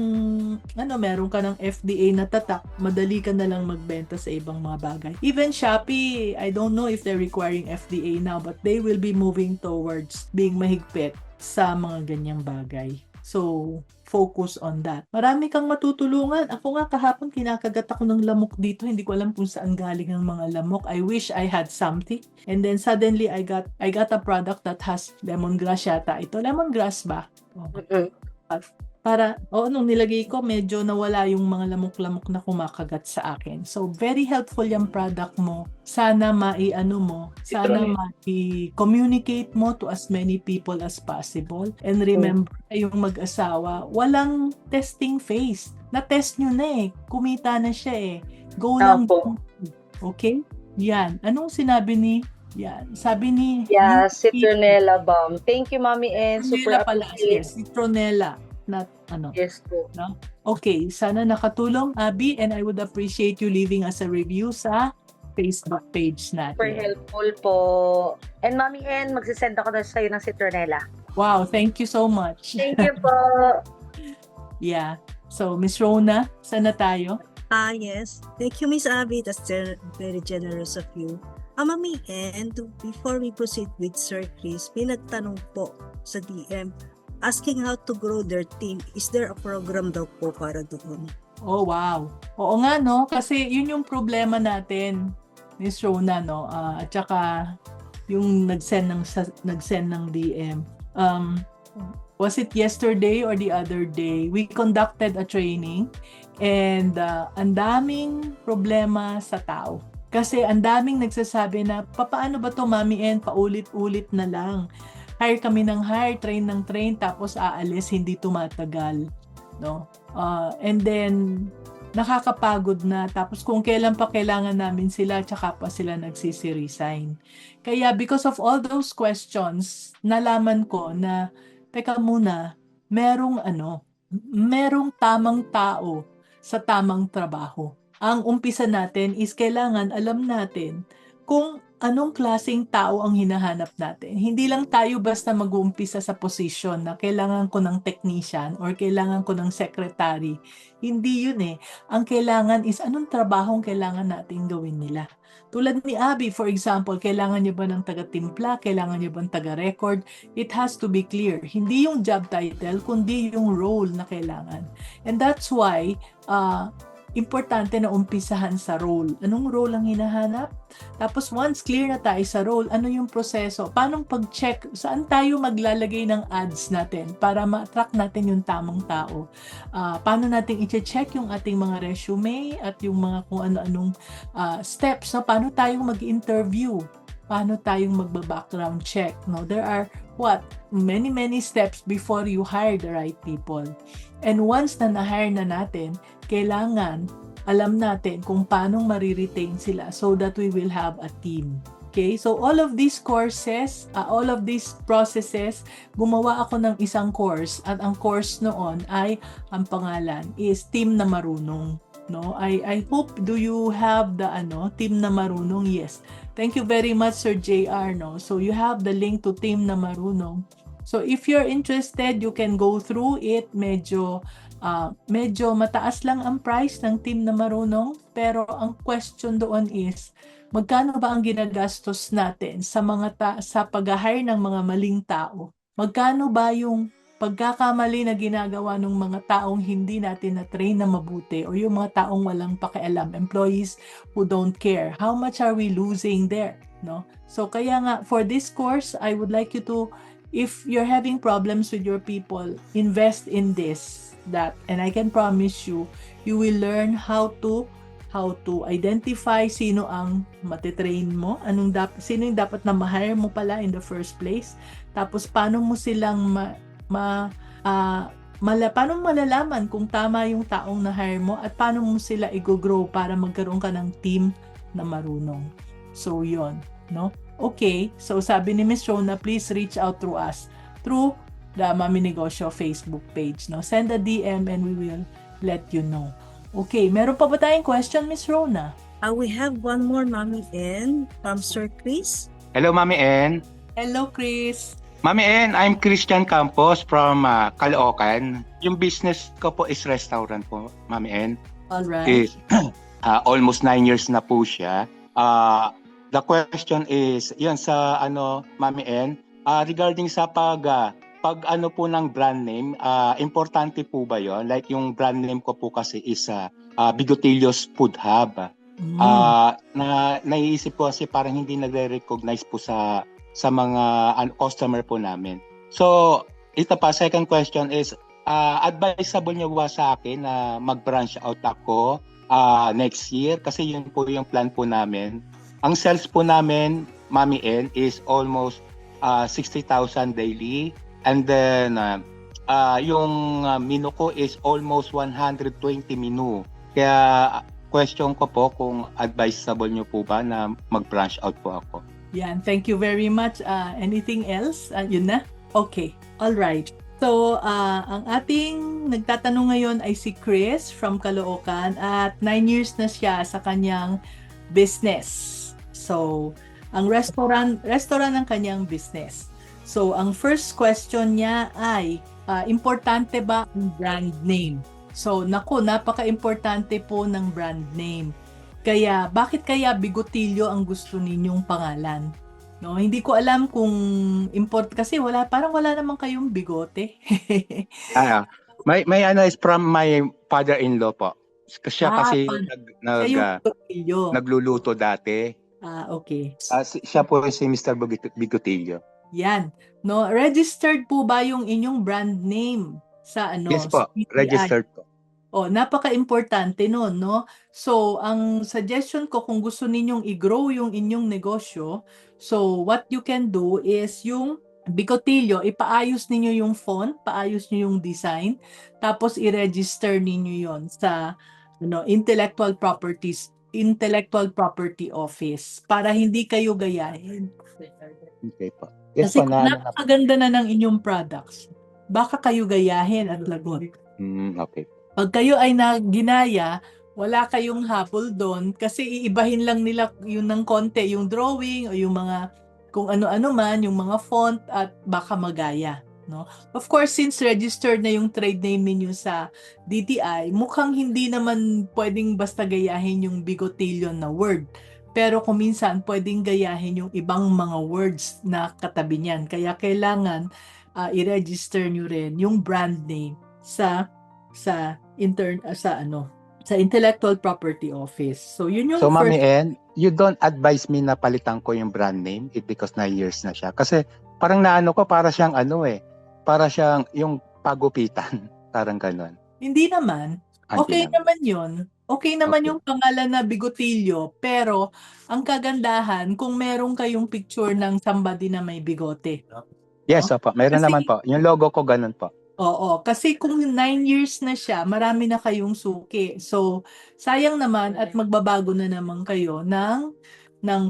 meron ka ng FDA na tatak, madali ka na lang magbenta sa ibang mga bagay. Even Shopee, I don't know if they're requiring FDA now, but they will be moving towards being mahigpit sa mga ganyang bagay. So, focus on that. Marami kang matutulungan. Ako nga kahapon kinakagat ako ng lamok dito. Hindi ko alam kung saan galing ang mga lamok. I wish I had something. And then suddenly I got a product that has lemongrass yata. Ito lemongrass ba? Nung nilagay ko, medyo nawala yung mga lamok-lamok na kumakagat sa akin. So, very helpful yung product mo. Sana sana mai-communicate mo to as many people as possible. And remember, yung mag-asawa, walang testing phase. Na-test nyo na eh. Kumita na siya eh. Go lang. Okay? Yan. Anong sinabi ni Yan. Sabi ni... Yeah, citronella bomb. Thank you, Mommy N. Super pala. Yes, citronella. Not ano. Yes po. No? Okay, sana nakatulong, Abby, and I would appreciate you leaving us a review sa Facebook page natin. Super helpful po. And Mommy N, magsisend ako na sa'yo ng citronella. Wow, thank you so much. Thank you po. Yeah. So, Miss Rona, sana tayo? Yes. Thank you, Miss Abby. That's very generous of you. Mami, and before we proceed with Sir Chris, may nagtanong po sa DM asking how to grow their team. Is there a program daw po para doon? Oh, wow. Oo nga, no? Kasi yun yung problema natin, Miss Rona, no? At saka yung nag-send ng DM. Was it yesterday or the other day? We conducted a training and ang daming problema sa tao. Kasi ang daming nagsasabi na, papaano ba to, Mami N? Paulit-ulit na lang. Hire kami ng hire, train ng train, tapos aalis, hindi tumatagal. No? And then, nakakapagod na. Tapos kung kailan pa kailangan namin sila, tsaka pa sila nagsisi-resign. Kaya because of all those questions, nalaman ko na, teka muna, merong tamang tao sa tamang trabaho. Ang umpisa natin is kailangan alam natin kung anong klaseng tao ang hinahanap natin. Hindi lang tayo basta mag-uumpisa sa position na kailangan ko ng technician or kailangan ko ng secretary. Hindi yun eh. Ang kailangan is anong trabahong kailangan natin gawin nila. Tulad ni Abby, for example, kailangan niya ba ng taga-timpla? Kailangan niya ba ng taga-record? It has to be clear. Hindi yung job title, kundi yung role na kailangan. And that's why, importante na umpisahan sa role. Anong role ang hinahanap? Tapos once clear na tayo sa role, ano yung proseso? Paano pag-check? Saan tayo maglalagay ng ads natin para ma-attract natin yung tamang tao? Paano natin i-check yung ating mga resume at yung mga kung ano-anong steps? No? Paano tayong mag-interview? Paano tayong magba-background check? No? There are many steps before you hire the right people. And once na na-hire na natin, kailangan alam natin kung paano mariretain sila so that we will have a team. Okay? So all of these courses, all of these processes, gumawa ako ng isang course at ang course noon ay, ang pangalan is Team na Marunong. No? I hope, do you have the Team na Marunong? Yes. Thank you very much, Sir JR. No? So you have the link to Team na Marunong. So if you're interested, you can go through it. Medyo mataas lang ang price ng Team na Marunong, pero ang question doon is, magkano ba ang ginagastos natin sa pag-hire ng mga maling tao? Magkano ba yung pagkakamali na ginagawa ng mga taong hindi natin na-train na mabuti o yung mga taong walang pakialam, employees who don't care, how much are we losing there, no? So kaya nga, for this course, I would like you to, if you're having problems with your people, invest in this, that, and I can promise you, you will learn how to identify sino ang matitrain mo, sino yung dapat na ma-hire mo pala in the first place, tapos paano mo silang paano malalaman kung tama yung taong na-hire mo at paano mo sila i-grow para magkaroon ka ng team na marunong. So yon, no? Okay, so sabi ni Miss Rona, please reach out through us through the Mami Negosyo Facebook page, no? Send a DM and we will let you know. Okay, meron pa ba tayong question, Miss Rona? We have one more, Mami N, from Sir Chris. Hello, Mami N. Hello, Chris. Mami N, I'm Christian Campos from Caloocan. Yung business ko po is restaurant po, Mami N. Alright. Is almost 9 years na po siya. The question is, yun sa Mami N, regarding sa pag ano po ng brand name, importante po ba yon? Like yung brand name ko po kasi is Bigotillos Food Hub. Naiisip ko kasi parang hindi nagre-recognize po sa mga customer po namin. So, ito pa, second question is, advisable nyo ba sa akin na mag-branch out ako next year? Kasi yun po yung plan po namin. Ang sales po namin, Mami N, is almost 60,000 daily. And then, yung menu ko is almost 120 menu. Kaya, question ko po kung advisable nyo po ba na mag-branch out po ako. Yan, thank you very much. Anything else? Yun na? Okay, alright. So, ang ating nagtatanong ngayon ay si Chris from Caloocan at 9 years na siya sa kanyang business. So, ang restaurant ang kanyang business. So, ang first question niya ay, importante ba ang brand name? So, napaka-importante po ng brand name. Kaya, bakit kaya Bigotillo ang gusto ninyong pangalan? No, hindi ko alam kung kasi parang wala naman kayong bigote. May is from my father-in-law po. Siya kasi nagluluto dati. Okay. Siya po si Mr. Bigotillo. Yan. No, registered po ba yung inyong brand name sa Yes po, registered po. Napaka-importante nun, no? So, ang suggestion ko kung gusto ninyong i-grow yung inyong negosyo, so what you can do is yung Bigotillo, ipaayos ninyo yung font, paayos nyo yung design, tapos i-register ninyo yon sa intellectual property office para hindi kayo gayahin. Okay po. Yes, kasi kung napakaganda na ng inyong products, baka kayo gayahin at lagot. Okay. Pag kayo ay ginaya, wala kayong habol doon kasi iibahin lang nila yun ng konti, yung drawing o yung mga kung ano-ano man, yung mga font at baka magaya. No? Of course, since registered na yung trade name ninyo sa DTI, mukhang hindi naman pwedeng basta gayahin yung Bigotillo na word. Pero kung minsan, pwedeng gayahin yung ibang mga words na katabi niyan. Kaya kailangan i-register nyo rin yung brand name sa intellectual property office. So yun yung Mami N, you don't advise me na palitan ko yung brand name because 9 years na siya. Kasi parang para siyang para siyang yung pagupitan. Parang ganon. Hindi naman. Okay naman yun. Okay naman yung pangalan na Bigotillo, pero ang kagandahan kung meron kayong picture ng somebody na may bigote. Yes, opo. Meron naman po. Yung logo ko ganun po. Oo, kasi kung 9 years na siya, marami na kayong suki. So, sayang naman at magbabago na naman kayo ng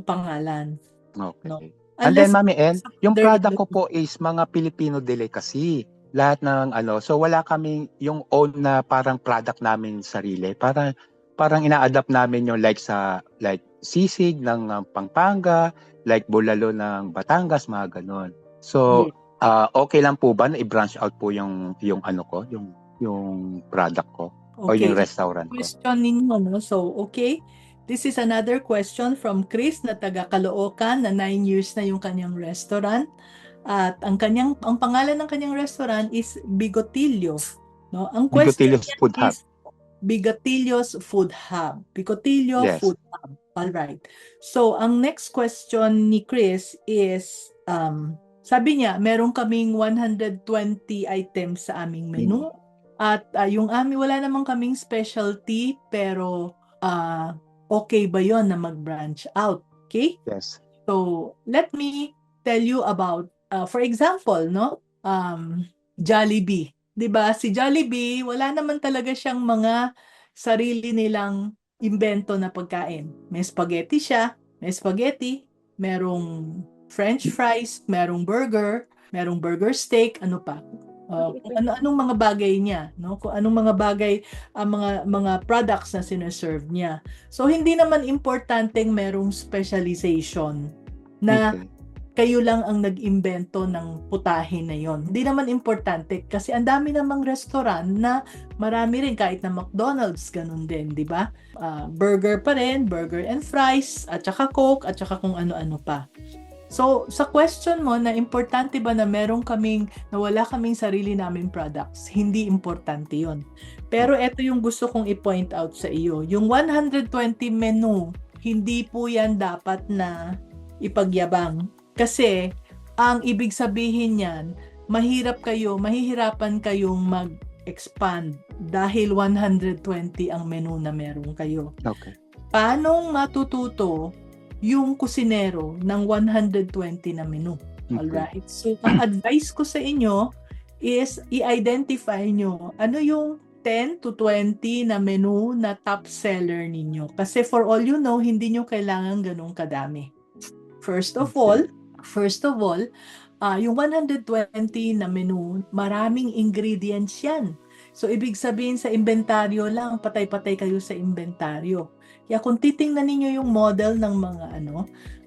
pangalan. Okay. No? And then, Mami N, yung product ko po is mga Filipino delicacy. Lahat ng so wala kami yung own na parang product namin sarili. Parang ina-adapt namin yung like sisig ng Pampanga, like bulalo ng Batangas, mga ganon. So, okay lang po ba na i-branch out po yung product ko o yung restaurant ko? Question ninyo, no? So, okay. This is another question from Chris na taga Caloocan na 9 years na yung kanyang restaurant. At ang pangalan ng kanyang restaurant is Bigotillo, no? Ang question Bigotillo's niya Food Hub. is Bigotillo's Food Hub. Bigotillo Yes. Food Hub. All right. So, ang next question ni Chris is, sabi niya, meron kaming 120 items sa aming menu. At wala namang kaming specialty, pero okay ba yon na mag-branch out? Okay? Yes. So, let me tell you about, for example, no? Jollibee. 'Di ba? Si Jollibee, wala naman talaga siyang mga sarili nilang imbento na pagkain. May spaghetti siya, merong French fries, merong burger steak, ano pa? Kung ano-anong mga bagay niya, no? Kung anong mga bagay, mga products na sineserve niya. So, hindi naman importanteng merong specialization na kayo lang ang nag-imbento ng putahe na yon. Hindi naman importante kasi ang dami namang restaurant na marami rin, kahit na McDonald's, ganun din, di ba? Burger pa rin, burger and fries, at saka Coke, at saka kung ano-ano pa. So, sa question mo na importante ba na wala kaming sarili naming products, hindi importante yon. Pero ito yung gusto kong i-point out sa iyo. Yung 120 menu, hindi po yan dapat na ipagyabang. Kasi, ang ibig sabihin niyan, mahihirapan kayong mag-expand dahil 120 ang menu na meron kayo. Okay. Paano matututo yung kusinero ng 120 na menu? Alright? So, ang advice ko sa inyo is i-identify nyo ano yung 10 to 20 na menu na top seller ninyo. Kasi for all you know, hindi nyo kailangan ganun kadami. First of all, yung 120 na menu, maraming ingredients yan. So, ibig sabihin sa inventaryo lang, patay-patay kayo sa inventaryo. Kaya kung titingnan niyo yung model ng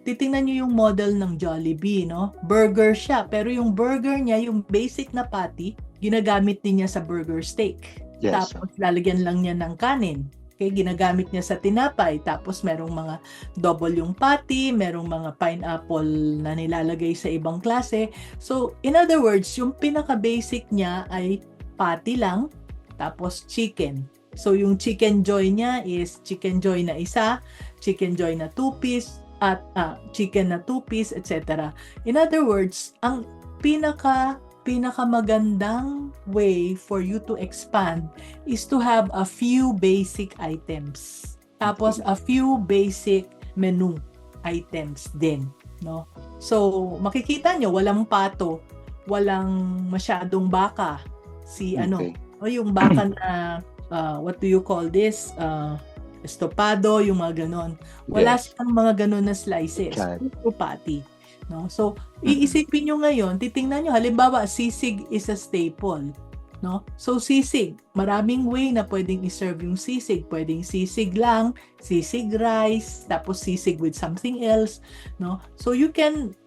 titingnan niyo yung model ng Jollibee, no? Burger siya, pero yung burger niya, yung basic na patty, ginagamit din niya sa burger steak. Yes. Tapos, lalagyan lang niya ng kanin. Okay, ginagamit niya sa tinapay, tapos merong mga double yung patty, merong mga pineapple na nilalagay sa ibang klase. So, in other words, yung pinaka-basic niya ay patty lang, tapos chicken. So, yung chicken joy niya is chicken joy na isa, chicken joy na 2-piece, at chicken na 2-piece, etc. In other words, ang pinakamagandang way for you to expand is to have a few basic items. Tapos a few basic menu items din, no? So, makikita nyo, walang pato, walang masyadong baka. Yung baka na, what do you call this? Estopado, yung mga ganon. Wala silang mga ganon na slices. Puro patty. No? So, iisipin nyo ngayon, titingnan nyo, halimbawa, sisig is a staple. No? So, sisig, maraming way na pwedeng iserve yung sisig. Pwedeng sisig lang, sisig rice, tapos sisig with something else. No? So, you can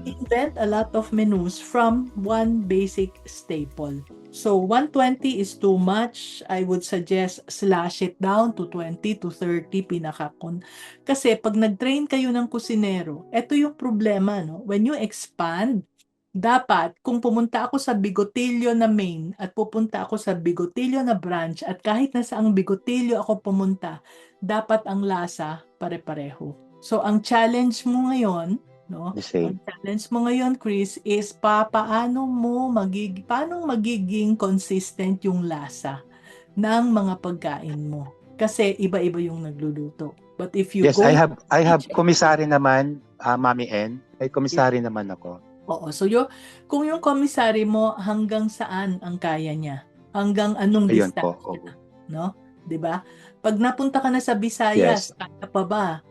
invent a lot of menus from one basic staple. So, 120 is too much. I would suggest slash it down to 20 to 30 pinakakon. Kasi pag nag-train kayo ng kusinero, ito yung problema, no? When you expand, dapat kung pumunta ako sa Bigotillo na main at pupunta ako sa Bigotillo na branch at kahit na saang Bigotillo ako pumunta, dapat ang lasa pare-pareho. So, ang challenge mo ngayon, no? Ang challenge mo ngayon, Chris, is paano magiging consistent yung lasa ng mga pagkain mo. Kasi iba-iba yung nagluluto. But if you I have komisari naman, Mami N. May komisari naman ako. Oo. So, kung yung komisari mo, hanggang saan ang kaya niya? Hanggang anong distansya? No? 'Di ba? Pag napunta ka na sa Visayas,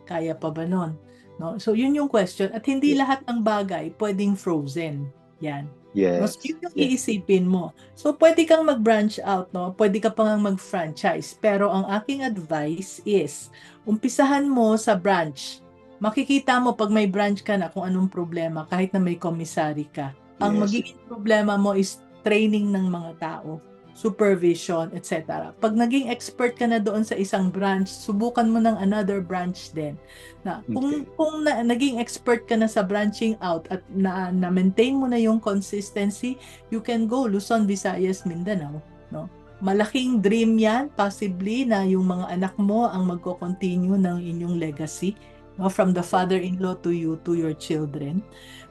kaya pa ba nun? No? So, yun yung question. At hindi lahat ng bagay pwedeng frozen. Yan. Yes. No? So, yun yung iisipin mo. So, pwede kang mag-branch out, no? Pwede ka pang mag-franchise. Pero ang aking advice is, umpisahan mo sa branch. Makikita mo pag may branch ka na kung anong problema, kahit na may commissary ka. Ang magiging problema mo is training ng mga tao. supervision, etc. Pag naging expert ka na doon sa isang branch, subukan mo ng another branch din. Na kung naging expert ka na sa branching out at na-maintain mo na yung consistency, you can go Luzon, Visayas, Mindanao, no? Malaking dream yan, possibly, na yung mga anak mo ang magko-continue ng inyong legacy, no? From the father-in-law to you, to your children.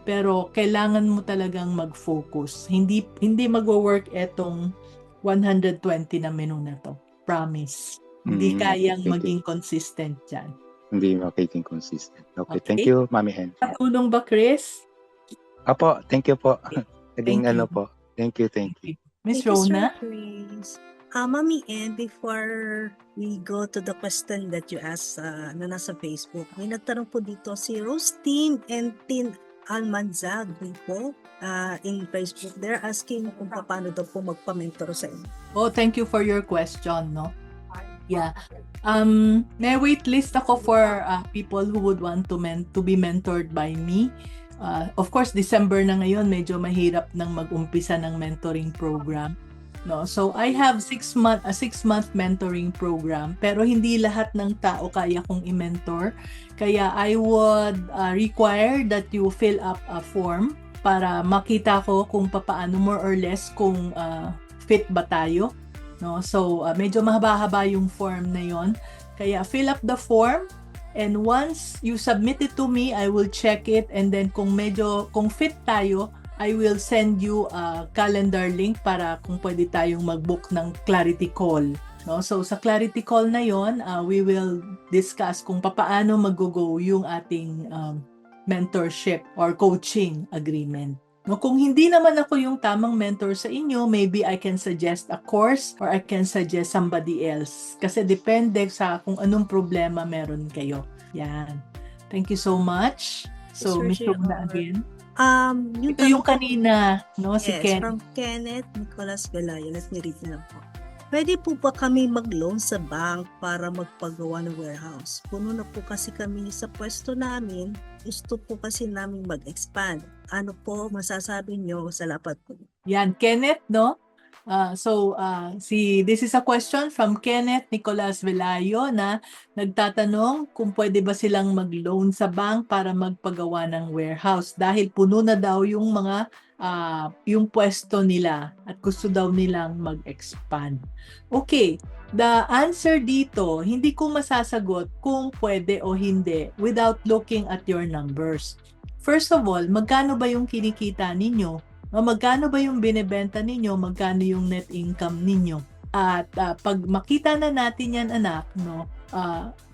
Pero kailangan mo talagang mag-focus. Hindi magwo-work etong 120 na menu na to. Promise. Hindi kayang maging consistent dyan. Hindi magiging consistent. Okay, Okay. thank you, Mami Hen. Natulong ba, Chris? Apo, thank you po. Naging Thank you. po. Thank you, thank you. Miss Thank you, Sir Rona? Chris. Mami, and before we go to the question that you asked na nasa Facebook, may nagtanong po dito si Rose Team and Tin Almanzag po in Facebook. They're asking kung paano daw po magpa-mentor sa inyo. Oh, thank you for your question, no? Yeah. May wait list ako for people who would want to be mentored by me. Of course, December na ngayon, medyo mahirap nang mag-umpisa ng mentoring program. No, so I have a 6-month mentoring program, pero hindi lahat ng tao kaya kong i-mentor. Kaya I would require that you fill up a form para makita ko kung papaano more or less kung fit ba tayo. No, so medyo mahaba-haba yung form na yon. Kaya fill up the form, and once you submit it to me, I will check it, and then kung fit tayo, I will send you a calendar link para kung pwede tayong mag-book ng clarity call. No? So sa clarity call na yon, we will discuss kung paano mag-go yung ating mentorship or coaching agreement. No, kung hindi naman ako yung tamang mentor sa inyo, maybe I can suggest a course or I can suggest somebody else. Kasi depende sa kung anong problema meron kayo. Yan. Thank you so much. So, Miss Rona again. Ito yung kanina, no? Si Yes, Ken. from Kenneth Nicolas Velayo. Let me read na lang po. Pwede po ba kami mag-loan sa bank para magpagawa ng warehouse? Puno na po kasi kami sa pwesto namin. Gusto po kasi namin mag-expand. Ano po masasabi nyo sa lapat po? Yan, Kenneth, no? This is a question from Kenneth Nicolas Velayo na nagtatanong kung pwede ba silang mag-loan sa bank para magpagawa ng warehouse dahil puno na daw yung mga yung pwesto nila at gusto daw nilang mag-expand. Okay, the answer dito, hindi ko masasagot kung pwede o hindi without looking at your numbers. First of all, magkano ba yung kinikita ninyo? Magkano ba yung binebenta ninyo? Magkano yung net income ninyo? At pag makita na natin yan, anak, no,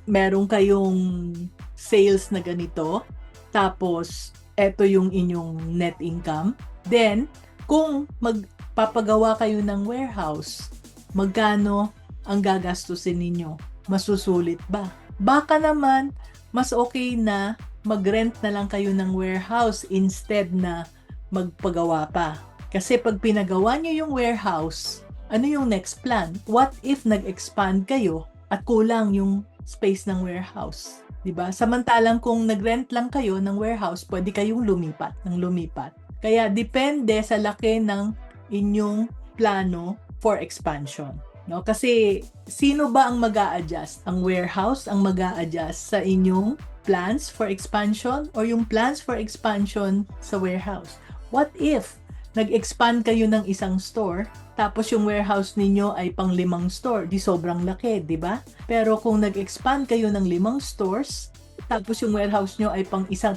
meron kayong sales na ganito, tapos eto yung inyong net income, then kung magpapagawa kayo ng warehouse, magkano ang gagastusin ninyo? Masusulit ba? Baka naman, mas okay na mag-rent na lang kayo ng warehouse instead na magpagawa pa. Kasi pag pinagawa nyo yung warehouse, ano yung next plan? What if nag-expand kayo at kulang yung space ng warehouse? Diba? Samantalang kung nag-rent lang kayo ng warehouse, pwede kayong lumipat. Kaya depende sa laki ng inyong plano for expansion. No? Kasi sino ba ang mag-a-adjust? Ang warehouse ang mag-a-adjust sa inyong plans for expansion or yung plans for expansion sa warehouse? What if nag-expand kayo ng isang store, tapos yung warehouse ninyo ay pang 5 store, di sobrang laki, di ba? Pero kung nag-expand kayo ng 5 stores, tapos yung warehouse nyo ay pang 2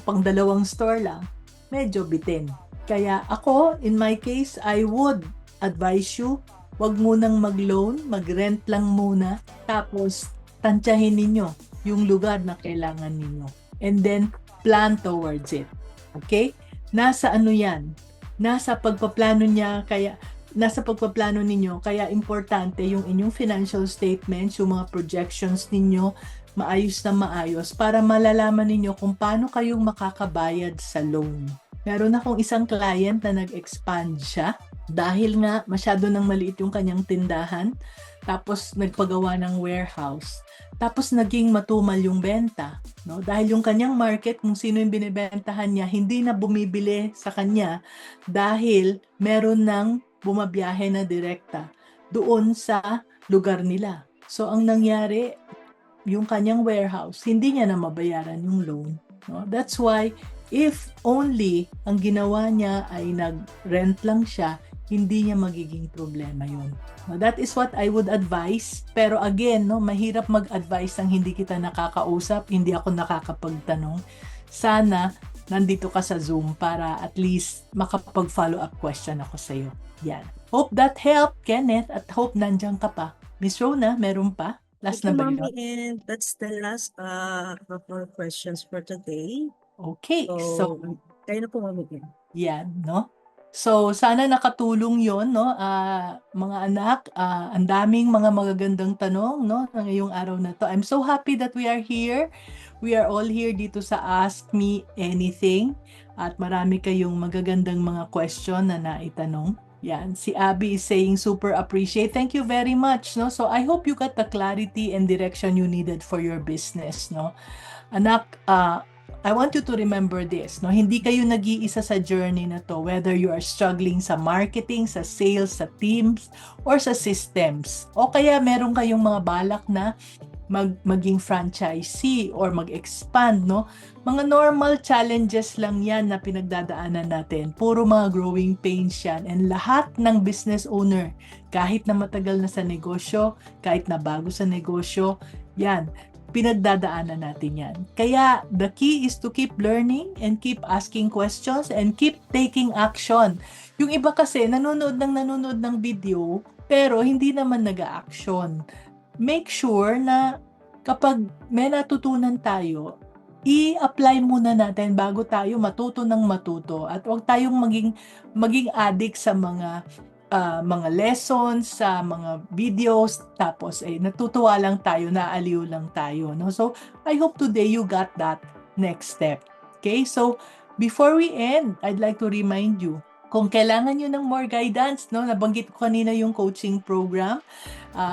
store lang, medyo bitin. Kaya ako, in my case, I would advise you, wag munang mag-loan, mag-rent lang muna, tapos tantyahin ninyo yung lugar na kailangan ninyo. And then, plan towards it. Okay? Nasa ano yan? Nasa pagpaplano ninyo, kaya importante yung inyong financial statements, yung mga projections ninyo, maayos na maayos para malalaman ninyo kung paano kayong makakabayad sa loan. Meron akong isang client na nag-expand siya dahil nga masyado nang maliit yung kanyang tindahan, tapos nagpagawa ng warehouse. Tapos naging matumal yung benta, no? Dahil yung kanyang market, kung sino yung binibentahan niya, hindi na bumibili sa kanya dahil meron ng bumabiyahe na direkta. doon sa lugar nila. So ang nangyari, yung kanyang warehouse, hindi niya na mabayaran yung loan. No? That's why, if only ang ginawa niya ay nag-rent lang siya, hindi niya magiging problema yun. No, that is what I would advise. Pero again, no, mahirap mag-advise ng hindi kita nakakausap, hindi ako nakakapagtanong. Sana nandito ka sa Zoom para at least makapag-follow up question ako sa iyo. Yan. Hope that helped, Kenneth, at hope nandiyan ka pa. Miss Rona, meron pa? Last na Thank you, ba yun? Mommy, and that's the last of our questions for today. Okay, so Kayo na po, Mommy. yan, no? So, sana nakatulong yon, no? Mga anak, ang daming mga magagandang tanong, no? Ngayong araw na to. I'm so happy that we are here. We are all here dito sa Ask Me Anything. At marami kayong magagandang mga question na naitanong. Yan, si Abby is saying super appreciate. Thank you very much, no? So, I hope you got the clarity and direction you needed for your business, no? Anak, I want you to remember this, no? Hindi kayo nag-iisa sa journey na to, whether you are struggling sa marketing, sa sales, sa teams, or sa systems. O kaya meron kayong mga balak na maging franchisee or mag-expand, no? Mga normal challenges lang yan na pinagdadaanan natin. Puro mga growing pains yan. And lahat ng business owner, kahit na matagal na sa negosyo, kahit na bago sa negosyo, yan, pinagdadaanan natin yan. Kaya the key is to keep learning and keep asking questions and keep taking action. Yung iba kasi nanonood ng video pero hindi naman nag-a-action. Make sure na kapag may natutunan tayo, i-apply muna natin bago tayo matuto ng matuto at huwag tayong maging addict sa mga lessons, sa mga videos, tapos natutuwa lang tayo, naaliw lang tayo, no? So, I hope today you got that next step. Okay? So, before we end, I'd like to remind you, kung kailangan nyo ng more guidance, no? Nabanggit ko kanina yung coaching program.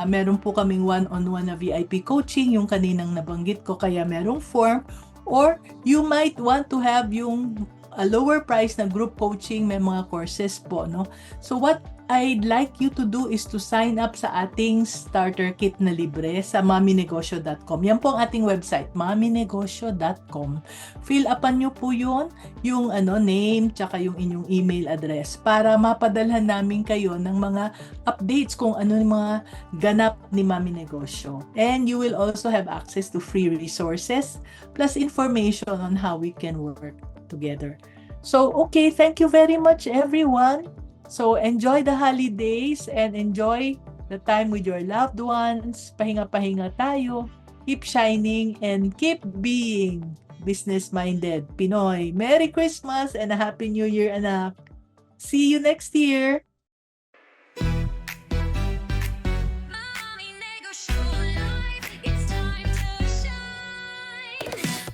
Meron po kaming one-on-one na VIP coaching, yung kaninang nabanggit ko, kaya merong form. Or, you might want to have yung a lower price na group coaching, may mga courses po, no? So, what I'd like you to do is to sign up sa ating starter kit na libre sa maminegosyo.com. Yan po ang ating website, maminegosyo.com. Fill upan nyo po yun, yung name, tsaka yung inyong email address para mapadalhan namin kayo ng mga updates kung ano yung mga ganap ni Mami Negosyo. And you will also have access to free resources plus information on how we can work together. So, okay, thank you very much, everyone. So, enjoy the holidays and enjoy the time with your loved ones. Pahinga-pahinga tayo. Keep shining and keep being business-minded Pinoy. Merry Christmas and a Happy New Year, anak. See you next year.